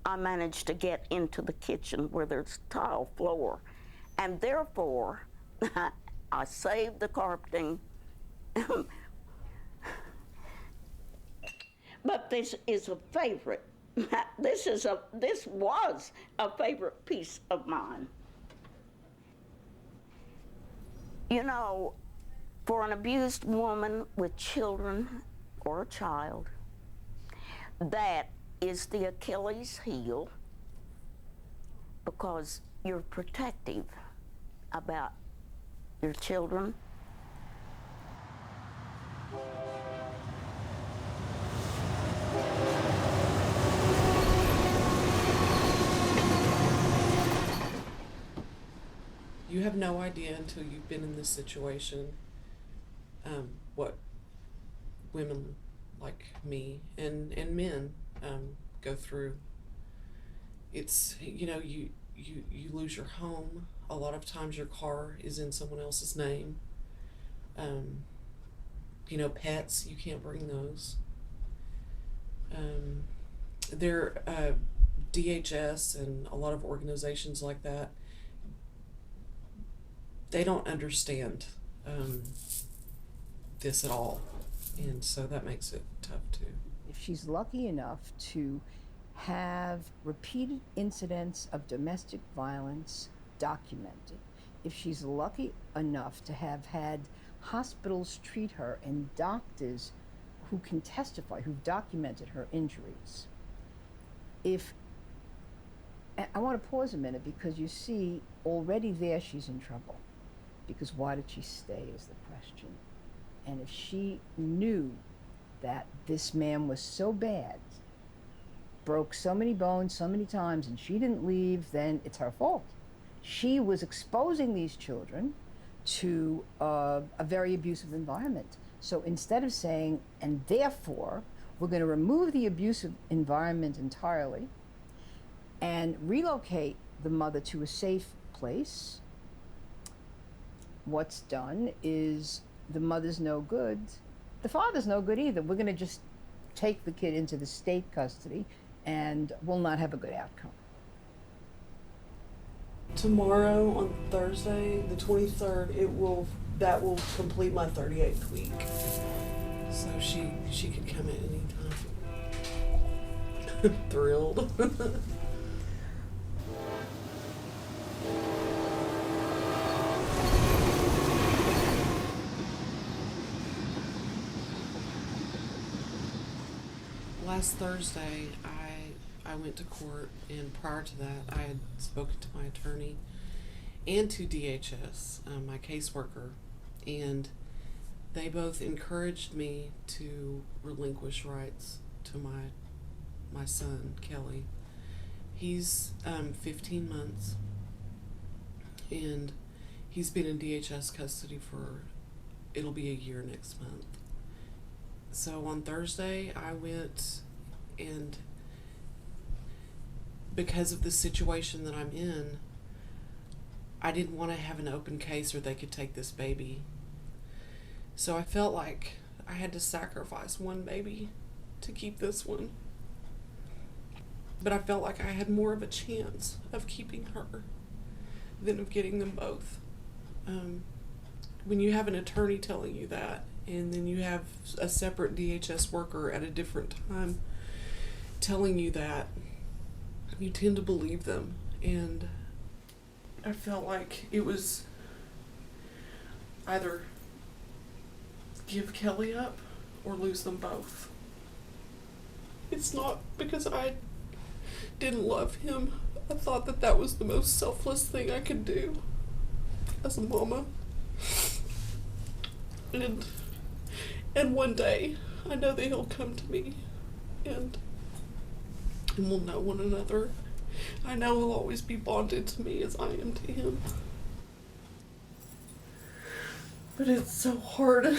I managed to get into the kitchen where there's tile floor, and therefore I saved the carpeting. But this is a favorite. This was a favorite piece of mine. You know, for an abused woman with children or a child, that is the Achilles heel, because you're protective about your children. You have no idea until you've been in this situation what women like me and men go through. It's, you know, you lose your home. A lot of times your car is in someone else's name. You know, pets, you can't bring those. There, DHS and a lot of organizations like that, they don't understand this at all, and so that makes it tough too. If she's lucky enough to have repeated incidents of domestic violence documented, if she's lucky enough to have had hospitals treat her and doctors who can testify, who've documented her injuries, I want to pause a minute, because you see already there she's in trouble, because why did she stay is the question. And if she knew that this man was so bad, broke so many bones so many times, and she didn't leave, then it's her fault. She was exposing these children to a very abusive environment. So instead of saying, and therefore, we're going to remove the abusive environment entirely and relocate the mother to a safe place, what's done is the mother's no good, the father's no good either. We're going to just take the kid into the state custody and we'll not have a good outcome. Tomorrow, on Thursday, the 23rd, that will complete my 38th week. So she could come at any time. Thrilled. Last Thursday, I went to court, and prior to that, I had spoken to my attorney and to DHS, my caseworker, and they both encouraged me to relinquish rights to my son, Kelly. He's 15 months, and he's been in DHS custody it'll be a year next month. So on Thursday, I went, and because of the situation that I'm in, I didn't want to have an open case or they could take this baby. So I felt like I had to sacrifice one baby to keep this one. But I felt like I had more of a chance of keeping her than of getting them both. When you have an attorney telling you that, and then you have a separate DHS worker at a different time telling you that, you tend to believe them. And I felt like it was either give Kelly up or lose them both. It's not because I didn't love him. I thought that was the most selfless thing I could do as a mama. And one day, I know that he'll come to me, and we'll know one another. I know he'll always be bonded to me as I am to him. But it's so hard.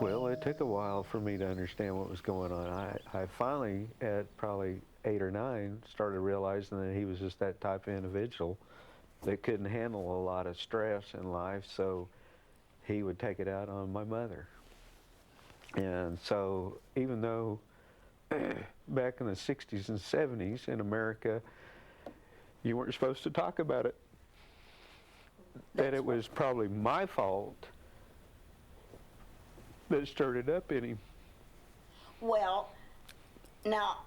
Well, it took a while for me to understand what was going on. I finally, at probably 8 or 9, started realizing that he was just that type of individual that couldn't handle a lot of stress in life, so he would take it out on my mother. And so even though back in the 60s and 70s in America, you weren't supposed to talk about it, that it was probably my fault that stirred it up in him. Well, now,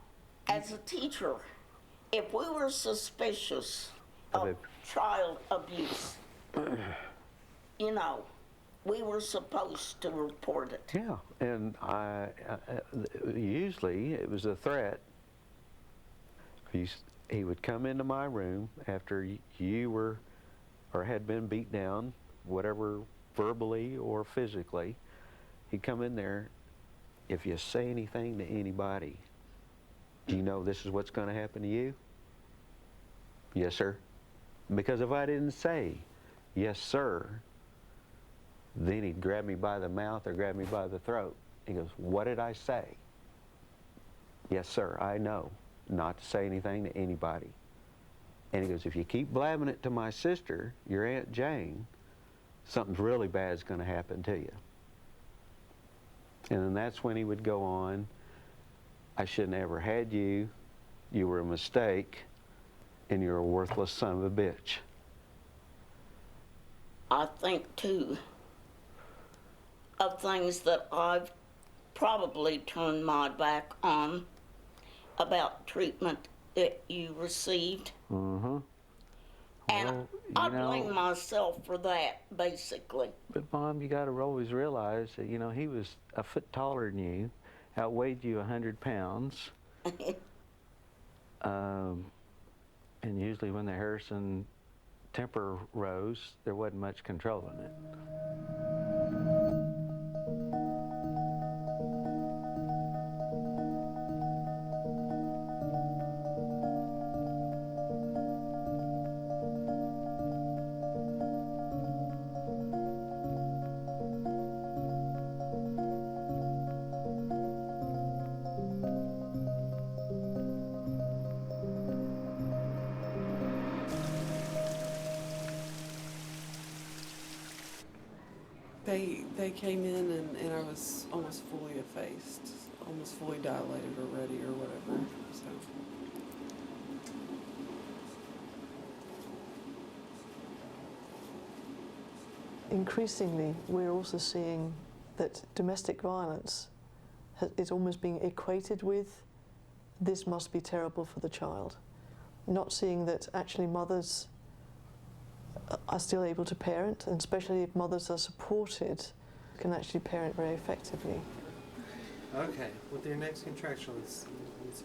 as a teacher, if we were suspicious of child abuse, you know, we were supposed to report it. Yeah, and usually it was a threat. He would come into my room after you were or had been beat down, whatever, verbally or physically. He'd come in there. If you say anything to anybody, do you know this is what's going to happen to you? Yes, sir. Because if I didn't say, yes, sir, then he'd grab me by the mouth or grab me by the throat. He goes, what did I say? Yes, sir, I know not to say anything to anybody. And he goes, if you keep blabbing it to my sister, your Aunt Jane, something's really bad's going to happen to you. And then that's when he would go on, I shouldn't have ever had you, you were a mistake, and you're a worthless son of a bitch. I think, too, of things that I've probably turned my back on about treatment that you received. Mm-hmm. And I blame myself for that, basically. But Mom, you got to always realize that, you know, he was a foot taller than you, outweighed you 100 pounds. And usually when the Harrison temper rose, there wasn't much controlling it. They came in and I was almost fully effaced, almost fully dilated already or whatever. So. Increasingly, we're also seeing that domestic violence is almost being equated with this must be terrible for the child. Not seeing that actually mothers are still able to parent, and especially if mothers are supported, can actually parent very effectively. Okay, with your next contraction, let's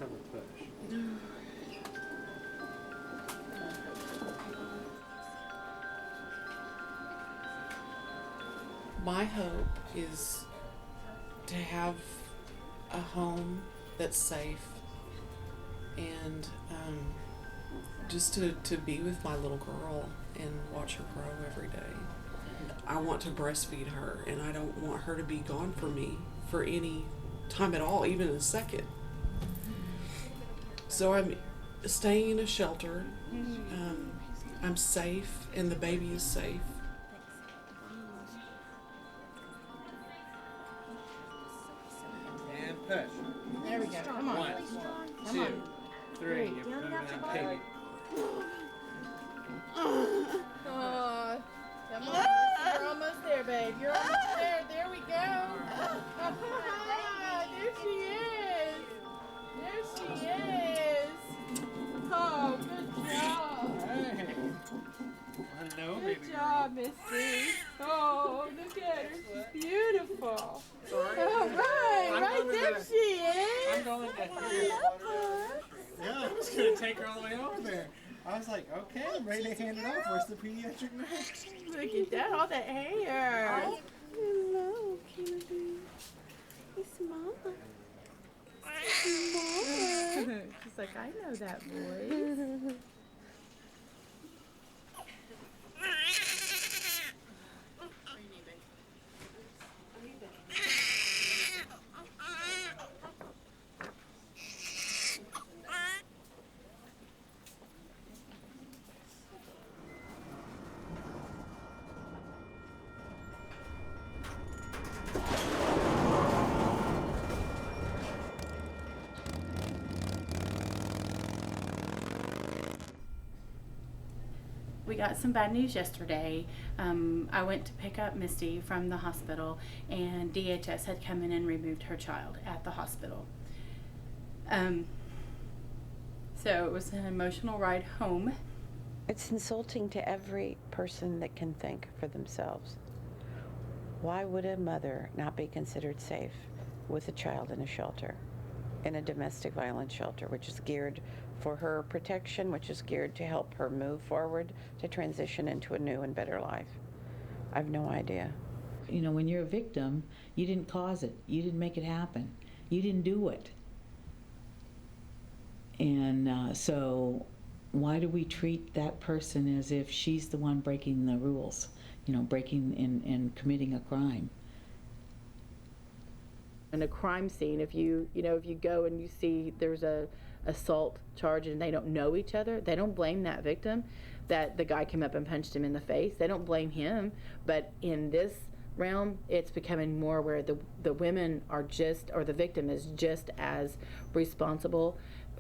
have a push. My hope is to have a home that's safe and just to be with my little girl and watch her grow every day. I want to breastfeed her, and I don't want her to be gone from me for any time at all, even a second. So I'm staying in a shelter. I'm safe, and the baby is safe. And push. There we go. Come on. 1, 2, 3. You're moving that baby. Come on, you're almost there, babe. You're almost there. There we go. There she is. There she is. Oh, good job. Hey. I know, baby. Good job, Missy. Oh, look at her. She's beautiful. Sorry. All right, right there she is. I'm going to Yeah, I'm just going to take her all the way over there. I was like, okay, I'm ready to hand it off. Where's the pediatric nurse? Look at that, all that hair. Oh, hello, cutie. It's Mama. It's Mama. She's like, I know that voice. We got some bad news yesterday. I went to pick up Misty from the hospital, and DHS had come in and removed her child at the hospital. So it was an emotional ride home. It's insulting to every person that can think for themselves. Why would a mother not be considered safe with a child in a shelter, in a domestic violence shelter, which is geared for her protection, which is geared to help her move forward to transition into a new and better life? I have no idea. You know, when you're a victim, you didn't cause it. You didn't make it happen. You didn't do it. And so why do we treat that person as if she's the one breaking the rules, you know, breaking and committing a crime? In a crime scene, if you go and you see there's a assault charge and they don't know each other, they don't blame that victim that the guy came up and punched him in the face. They don't blame him. But in this realm, it's becoming more where the women are just, or the victim is just as responsible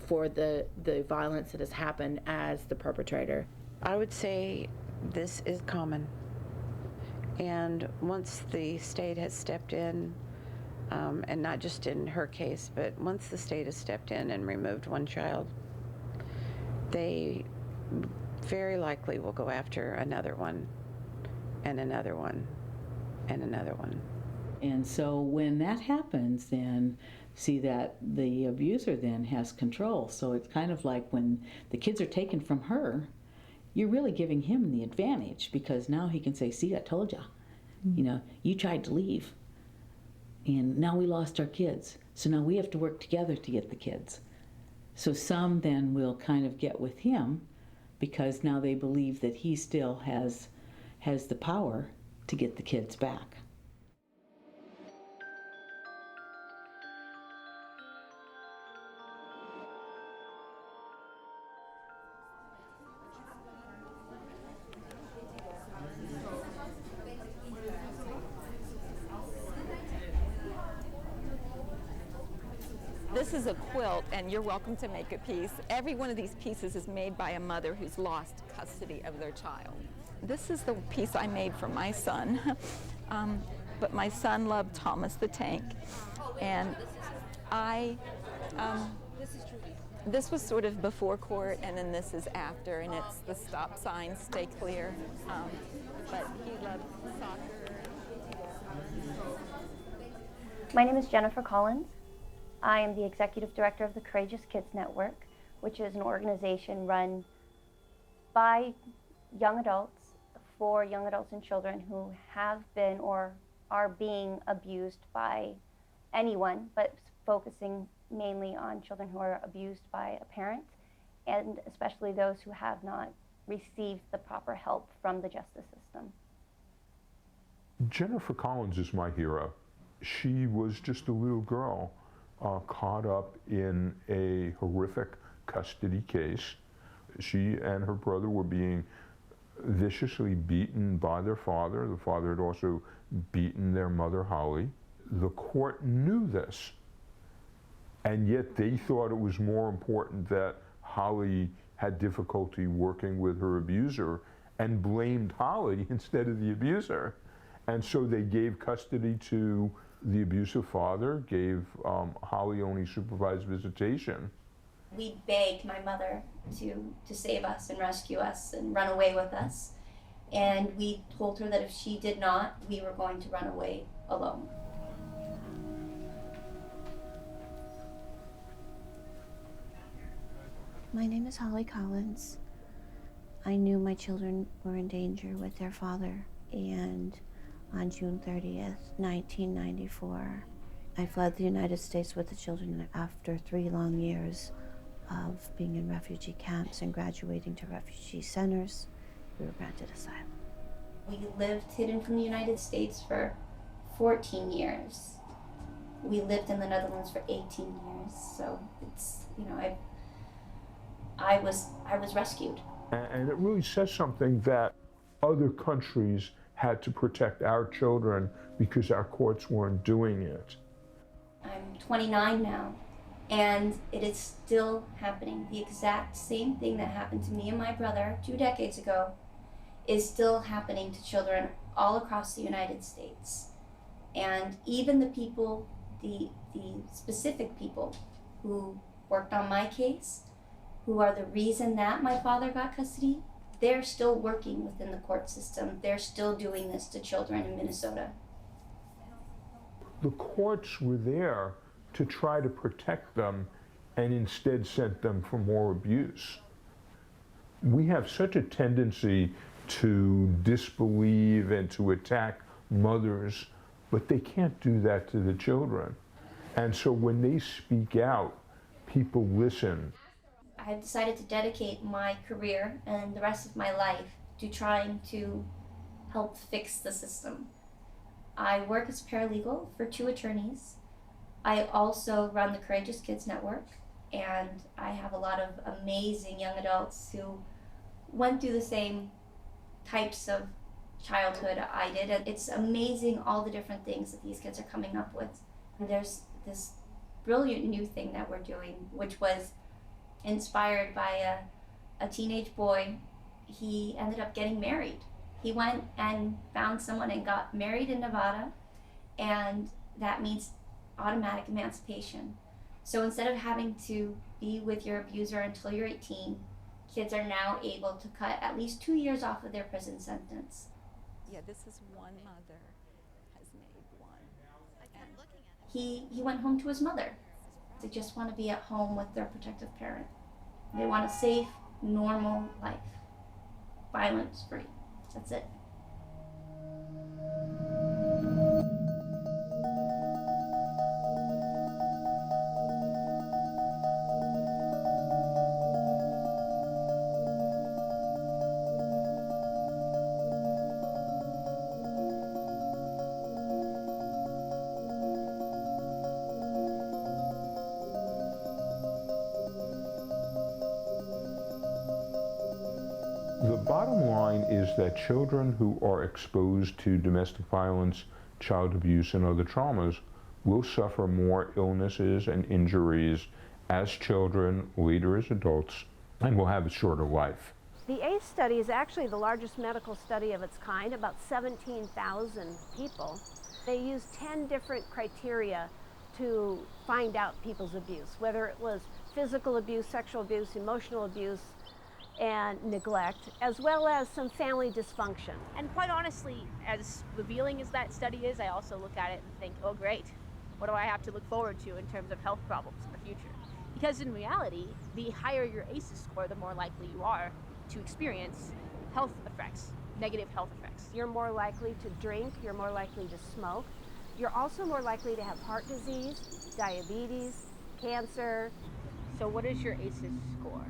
for the violence that has happened as the perpetrator. I would say this is common. And once the state has stepped in, and not just in her case, but once the state has stepped in and removed one child, they very likely will go after another one, and another one, and another one. And so when that happens, then see that the abuser then has control. So it's kind of like when the kids are taken from her, you're really giving him the advantage, because now he can say, see, I told ya. You know, you tried to leave. And now we lost our kids. So now we have to work together to get the kids. So some then will kind of get with him because now they believe that he still has the power to get the kids back. This is a quilt, and you're welcome to make a piece. Every one of these pieces is made by a mother who's lost custody of their child. This is the piece I made for my son, but my son loved Thomas the Tank, and this was sort of before court, and then this is after, and it's the stop sign, stay clear, but he loved soccer. My name is Jennifer Collins. I am the executive director of the Courageous Kids Network, which is an organization run by young adults for young adults and children who have been or are being abused by anyone, but focusing mainly on children who are abused by a parent, and especially those who have not received the proper help from the justice system. Jennifer Collins is my hero. She was just a little girl caught up in a horrific custody case. She and her brother were being viciously beaten by their father. The father had also beaten their mother, Holly. The court knew this, and yet they thought it was more important that Holly had difficulty working with her abuser and blamed Holly instead of the abuser. And so they gave custody to the abusive father, gave Holly only supervised visitation. We begged my mother to save us and rescue us and run away with us. And we told her that if she did not, we were going to run away alone. My name is Holly Collins. I knew my children were in danger with their father, and on June 30th, 1994, I fled the United States with the children after 3 long years of being in refugee camps and graduating to refugee centers. We were granted asylum. We lived hidden from the United States for 14 years. We lived in the Netherlands for 18 years. So it's, you know, I was rescued. And it really says something that other countries had to protect our children because our courts weren't doing it. I'm 29 now, and it is still happening. The exact same thing that happened to me and my brother 2 decades ago is still happening to children all across the United States. And even the people, the specific people who worked on my case, who are the reason that my father got custody, they're still working within the court system. They're still doing this to children in Minnesota. The courts were there to try to protect them and instead sent them for more abuse. We have such a tendency to disbelieve and to attack mothers, but they can't do that to the children. And so when they speak out, people listen. I decided to dedicate my career and the rest of my life to trying to help fix the system. I work as paralegal for 2 attorneys. I also run the Courageous Kids Network, and I have a lot of amazing young adults who went through the same types of childhood I did. And it's amazing all the different things that these kids are coming up with. And there's this brilliant new thing that we're doing, which was inspired by a teenage boy. He ended up getting married. He went and found someone and got married in Nevada, and that means automatic emancipation. So instead of having to be with your abuser until you're 18, kids are now able to cut at least 2 years off of their prison sentence. Yeah, this is one mother has made one. He went home to his mother. They just want to be at home with their protective parent. They want a safe, normal life, violence-free. That's it. The bottom line is that children who are exposed to domestic violence, child abuse, and other traumas will suffer more illnesses and injuries as children, later as adults, and will have a shorter life. The ACE study is actually the largest medical study of its kind, about 17,000 people. They used 10 different criteria to find out people's abuse, whether it was physical abuse, sexual abuse, emotional abuse, and neglect, as well as some family dysfunction. And quite honestly, as revealing as that study is, I also look at it and think, oh great, what do I have to look forward to in terms of health problems in the future? Because in reality, the higher your ACEs score, the more likely you are to experience health effects, negative health effects. You're more likely to drink, you're more likely to smoke, you're also more likely to have heart disease, diabetes, cancer. So what is your ACEs score?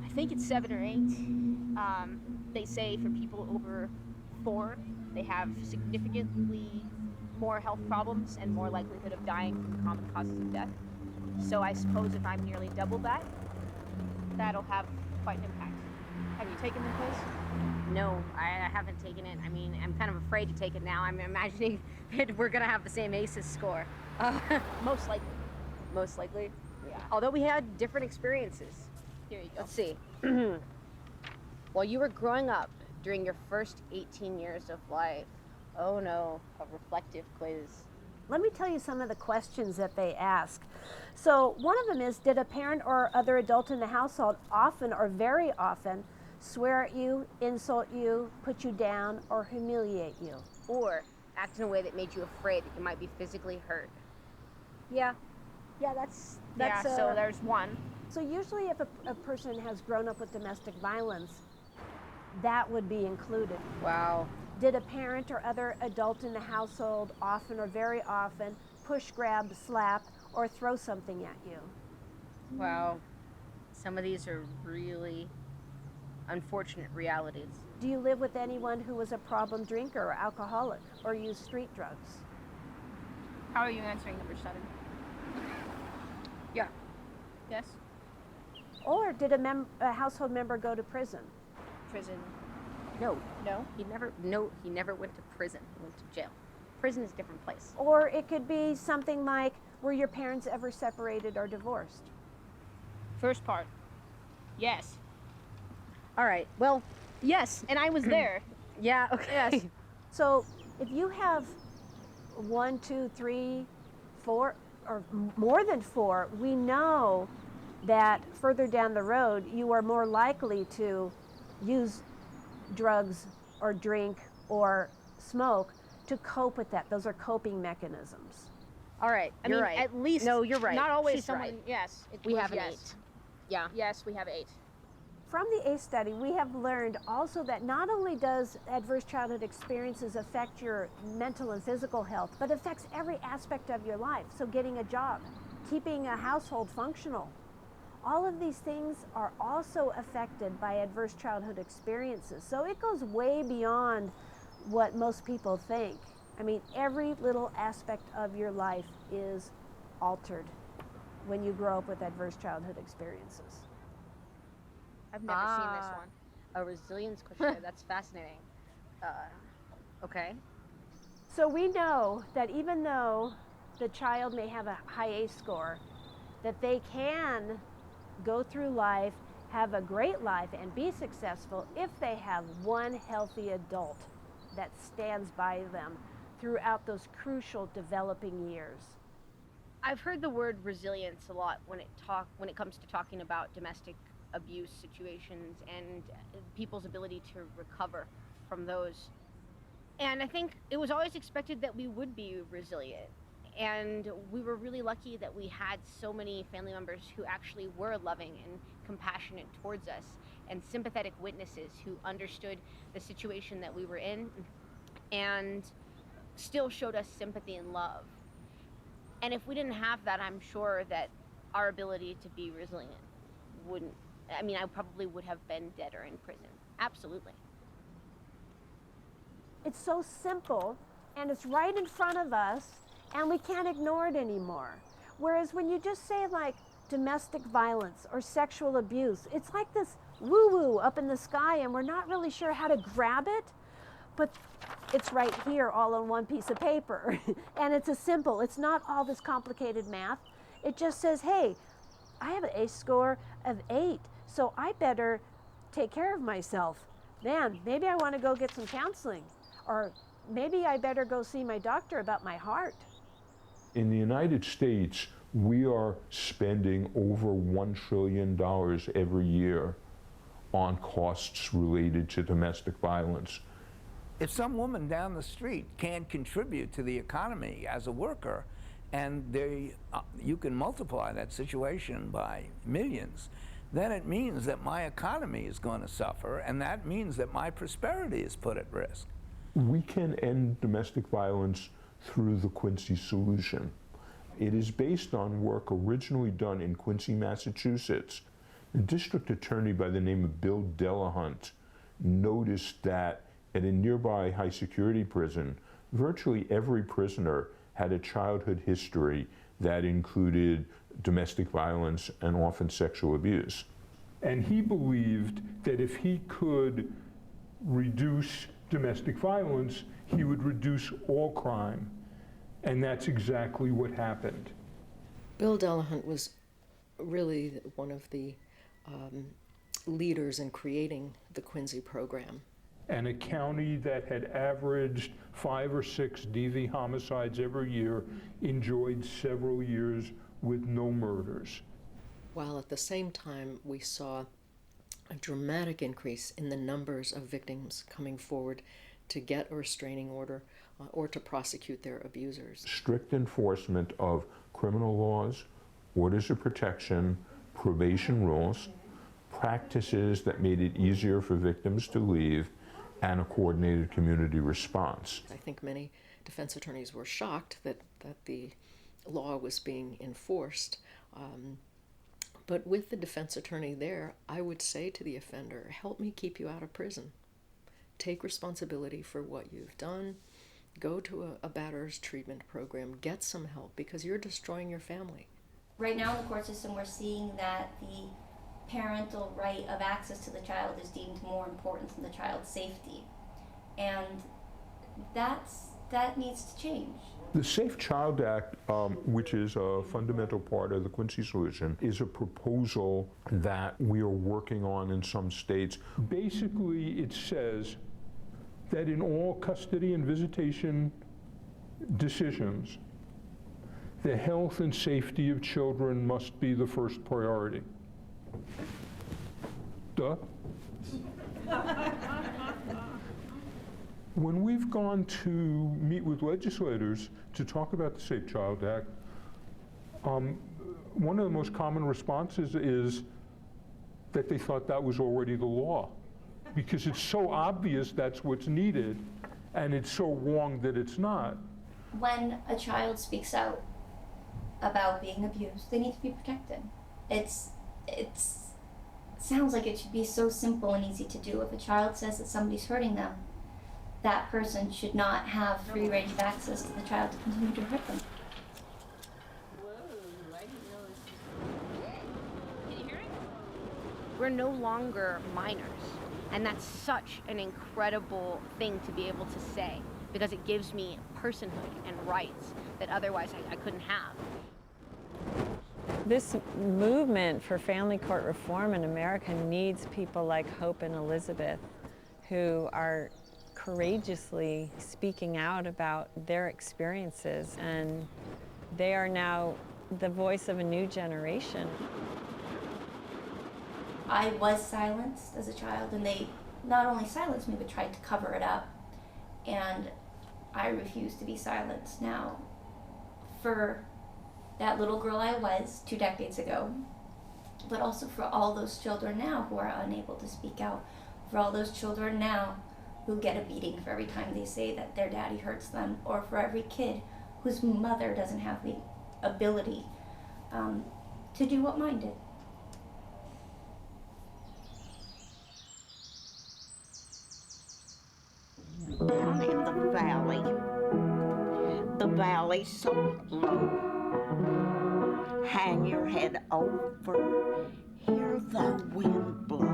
I think it's 7 or 8. They say for people over 4, they have significantly more health problems and more likelihood of dying from common causes of death. So I suppose if I'm nearly double that, that'll have quite an impact. Have you taken the quiz? No, I haven't taken it. I mean, I'm kind of afraid to take it now. I'm imagining that we're gonna have the same ACEs score. Most likely. Most likely? Yeah. Although we had different experiences. Here you go. Let's see. While you were growing up during your first 18 years of life, oh no, a reflective quiz. Let me tell you some of the questions that they ask. So one of them is, did a parent or other adult in the household often or very often swear at you, insult you, put you down, or humiliate you? Or act in a way that made you afraid that you might be physically hurt? Yeah, that's so there's one. So usually if a person has grown up with domestic violence, that would be included. Wow. Did a parent or other adult in the household often or very often push, grab, slap, or throw something at you? Wow. Some of these are really unfortunate realities. Do you live with anyone who was a problem drinker or alcoholic or used street drugs? How are you answering number 7? Yeah. Yes? Or did a household member go to prison? Prison. No. No? He never went to prison. He went to jail. Prison is a different place. Or it could be something like, were your parents ever separated or divorced? First part. Yes. All right. Well, yes, and I was there. Yeah, okay. Yes. So if you have 1, 2, 3, 4, or more than 4, we know that further down the road, you are more likely to use drugs or drink or smoke to cope with that. Those are coping mechanisms. All right, You're right. At least. No, you're right. Not always She's someone. right. Yes. We have an yes. 8. Yeah. Yes, we have 8. From the ACE study, we have learned also that not only does adverse childhood experiences affect your mental and physical health, but affects every aspect of your life. So getting a job, keeping a household functional, all of these things are also affected by adverse childhood experiences. So it goes way beyond what most people think. I mean, every little aspect of your life is altered when you grow up with adverse childhood experiences. I've never seen this one. A resilience questionnaire. That's fascinating. Okay. So we know that even though the child may have a high ACE score, that they can go through life, have a great life, and be successful if they have one healthy adult that stands by them throughout those crucial developing years. I've heard the word resilience a lot when it comes to talking about domestic abuse situations and people's ability to recover from those. And I think it was always expected that we would be resilient. And we were really lucky that we had so many family members who actually were loving and compassionate towards us, and sympathetic witnesses who understood the situation that we were in and still showed us sympathy and love. And if we didn't have that, I'm sure that our ability to be resilient wouldn't, I mean, I probably would have been dead or in prison. Absolutely. It's so simple, and it's right in front of us, and we can't ignore it anymore. Whereas when you just say like domestic violence or sexual abuse, it's like this woo-woo up in the sky, and we're not really sure how to grab it, but it's right here all on one piece of paper. And it's it's not all this complicated math. It just says, hey, I have an ACE score of 8, so I better take care of myself. Man, maybe I want to go get some counseling, or maybe I better go see my doctor about my heart. In the United States, we are spending over $1 trillion every year on costs related to domestic violence. If some woman down the street can contribute to the economy as a worker, and you can multiply that situation by millions, then it means that my economy is going to suffer, and that means that my prosperity is put at risk. We can end domestic violence through the Quincy solution. It is based on work originally done in Quincy, Massachusetts. A district attorney by the name of Bill Delahunt noticed that at a nearby high security prison, virtually every prisoner had a childhood history that included domestic violence and often sexual abuse. And he believed that if he could reduce domestic violence, he would reduce all crime. And that's exactly what happened. Bill Delahunt was really one of the leaders in creating the Quincy program. And a county that had averaged 5 or 6 DV homicides every year enjoyed several years with no murders. While at the same time we saw a dramatic increase in the numbers of victims coming forward to get a restraining order or to prosecute their abusers. Strict enforcement of criminal laws, orders of protection, probation rules, practices that made it easier for victims to leave, and a coordinated community response. I think many defense attorneys were shocked that the law was being enforced. But with the defense attorney there, I would say to the offender, help me keep you out of prison. Take responsibility for what you've done. Go to a batterers treatment program. Get some help, because you're destroying your family. Right now in the court system, we're seeing that the parental right of access to the child is deemed more important than the child's safety. And that needs to change. The Safe Child Act, which is a fundamental part of the Quincy solution, is a proposal that we are working on in some states. Basically, it says that in all custody and visitation decisions, the health and safety of children must be the first priority. Duh. When we've gone to meet with legislators to talk about the Safe Child Act, one of the most common responses is that they thought that was already the law, because it's so obvious that's what's needed, and it's so wrong that it's not. When a child speaks out about being abused, they need to be protected. It's it sounds like it should be so simple and easy to do. If a child says that somebody's hurting them, that person should not have free range of access to the child to continue to hurt them. We're no longer minors, and that's such an incredible thing to be able to say, because it gives me personhood and rights that otherwise I couldn't have. This movement for family court reform in America needs people like Hope and Elizabeth, who are courageously speaking out about their experiences, and they are now the voice of a new generation. I was silenced as a child, and they not only silenced me but tried to cover it up, and I refuse to be silenced now. For that little girl I was 2 decades ago, but also for all those children now who are unable to speak out, for all those children now who get a beating for every time they say that their daddy hurts them, or for every kid whose mother doesn't have the ability to do what mine did. Down in the valley's so low. Hang your head over, hear the wind blow.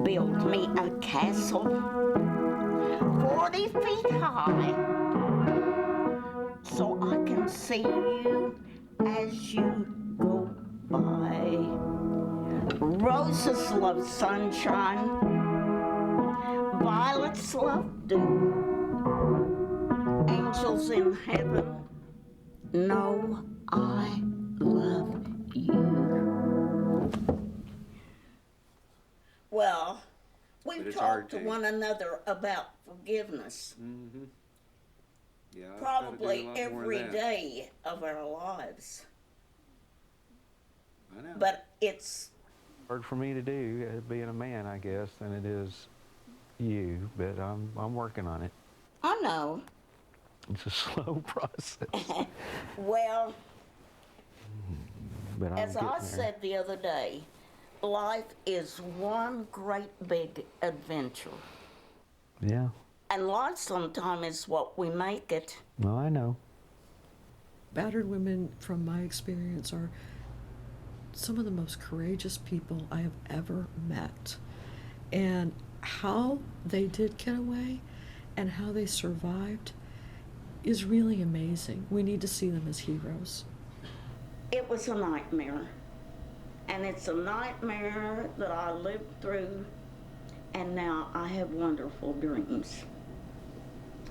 Build me a castle 40 feet high, so I can see you as you go by. Roses love sunshine, violets love dew. Angels in heaven know I love you. Well, we've talked to one another about forgiveness. Mm-hmm. Yeah, Probably every day of our lives. I know. But it's hard for me to do, being a man, I guess, than it is you, but I'm working on it. I know. It's a slow process. Well, but as I said the other day, life is one great big adventure. Yeah. And life sometimes is what we make it. No, I know. Battered women, from my experience, are some of the most courageous people I have ever met. And how they did get away and how they survived is really amazing. We need to see them as heroes. It was a nightmare. And it's a nightmare that I lived through, and now I have wonderful dreams.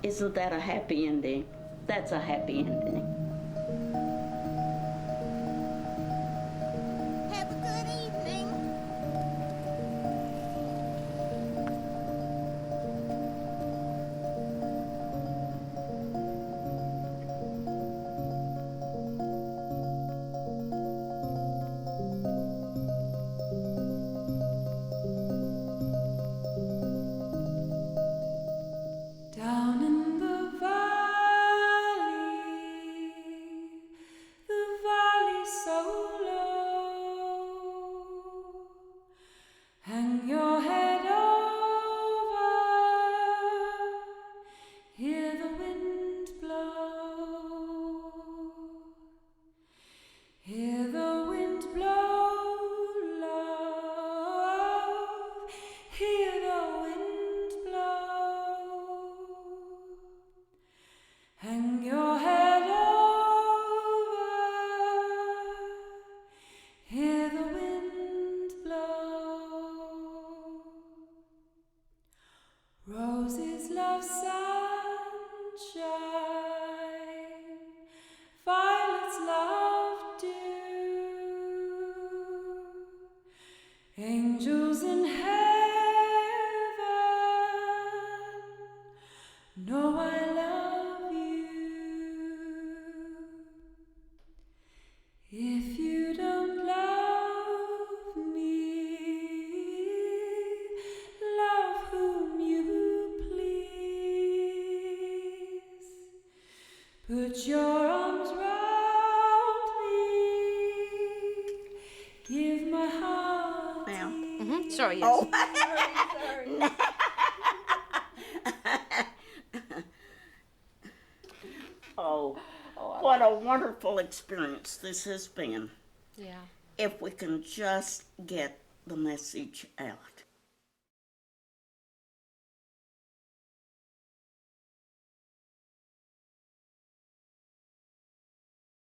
Isn't that a happy ending? That's a happy ending. Have a good evening. Down in the valley so low, hang your head over, hear the wind blow, hear the wind blow, love, hear the wind blow. Hang your head over, hear the wind blow. Roses love sunshine, violets love dew. Angels in heaven know I love you. If you don't love me, love whom you please. Put your arms round me, Sorry, yes. Oh, what a wonderful experience this has been. Yeah. If we can just get the message out.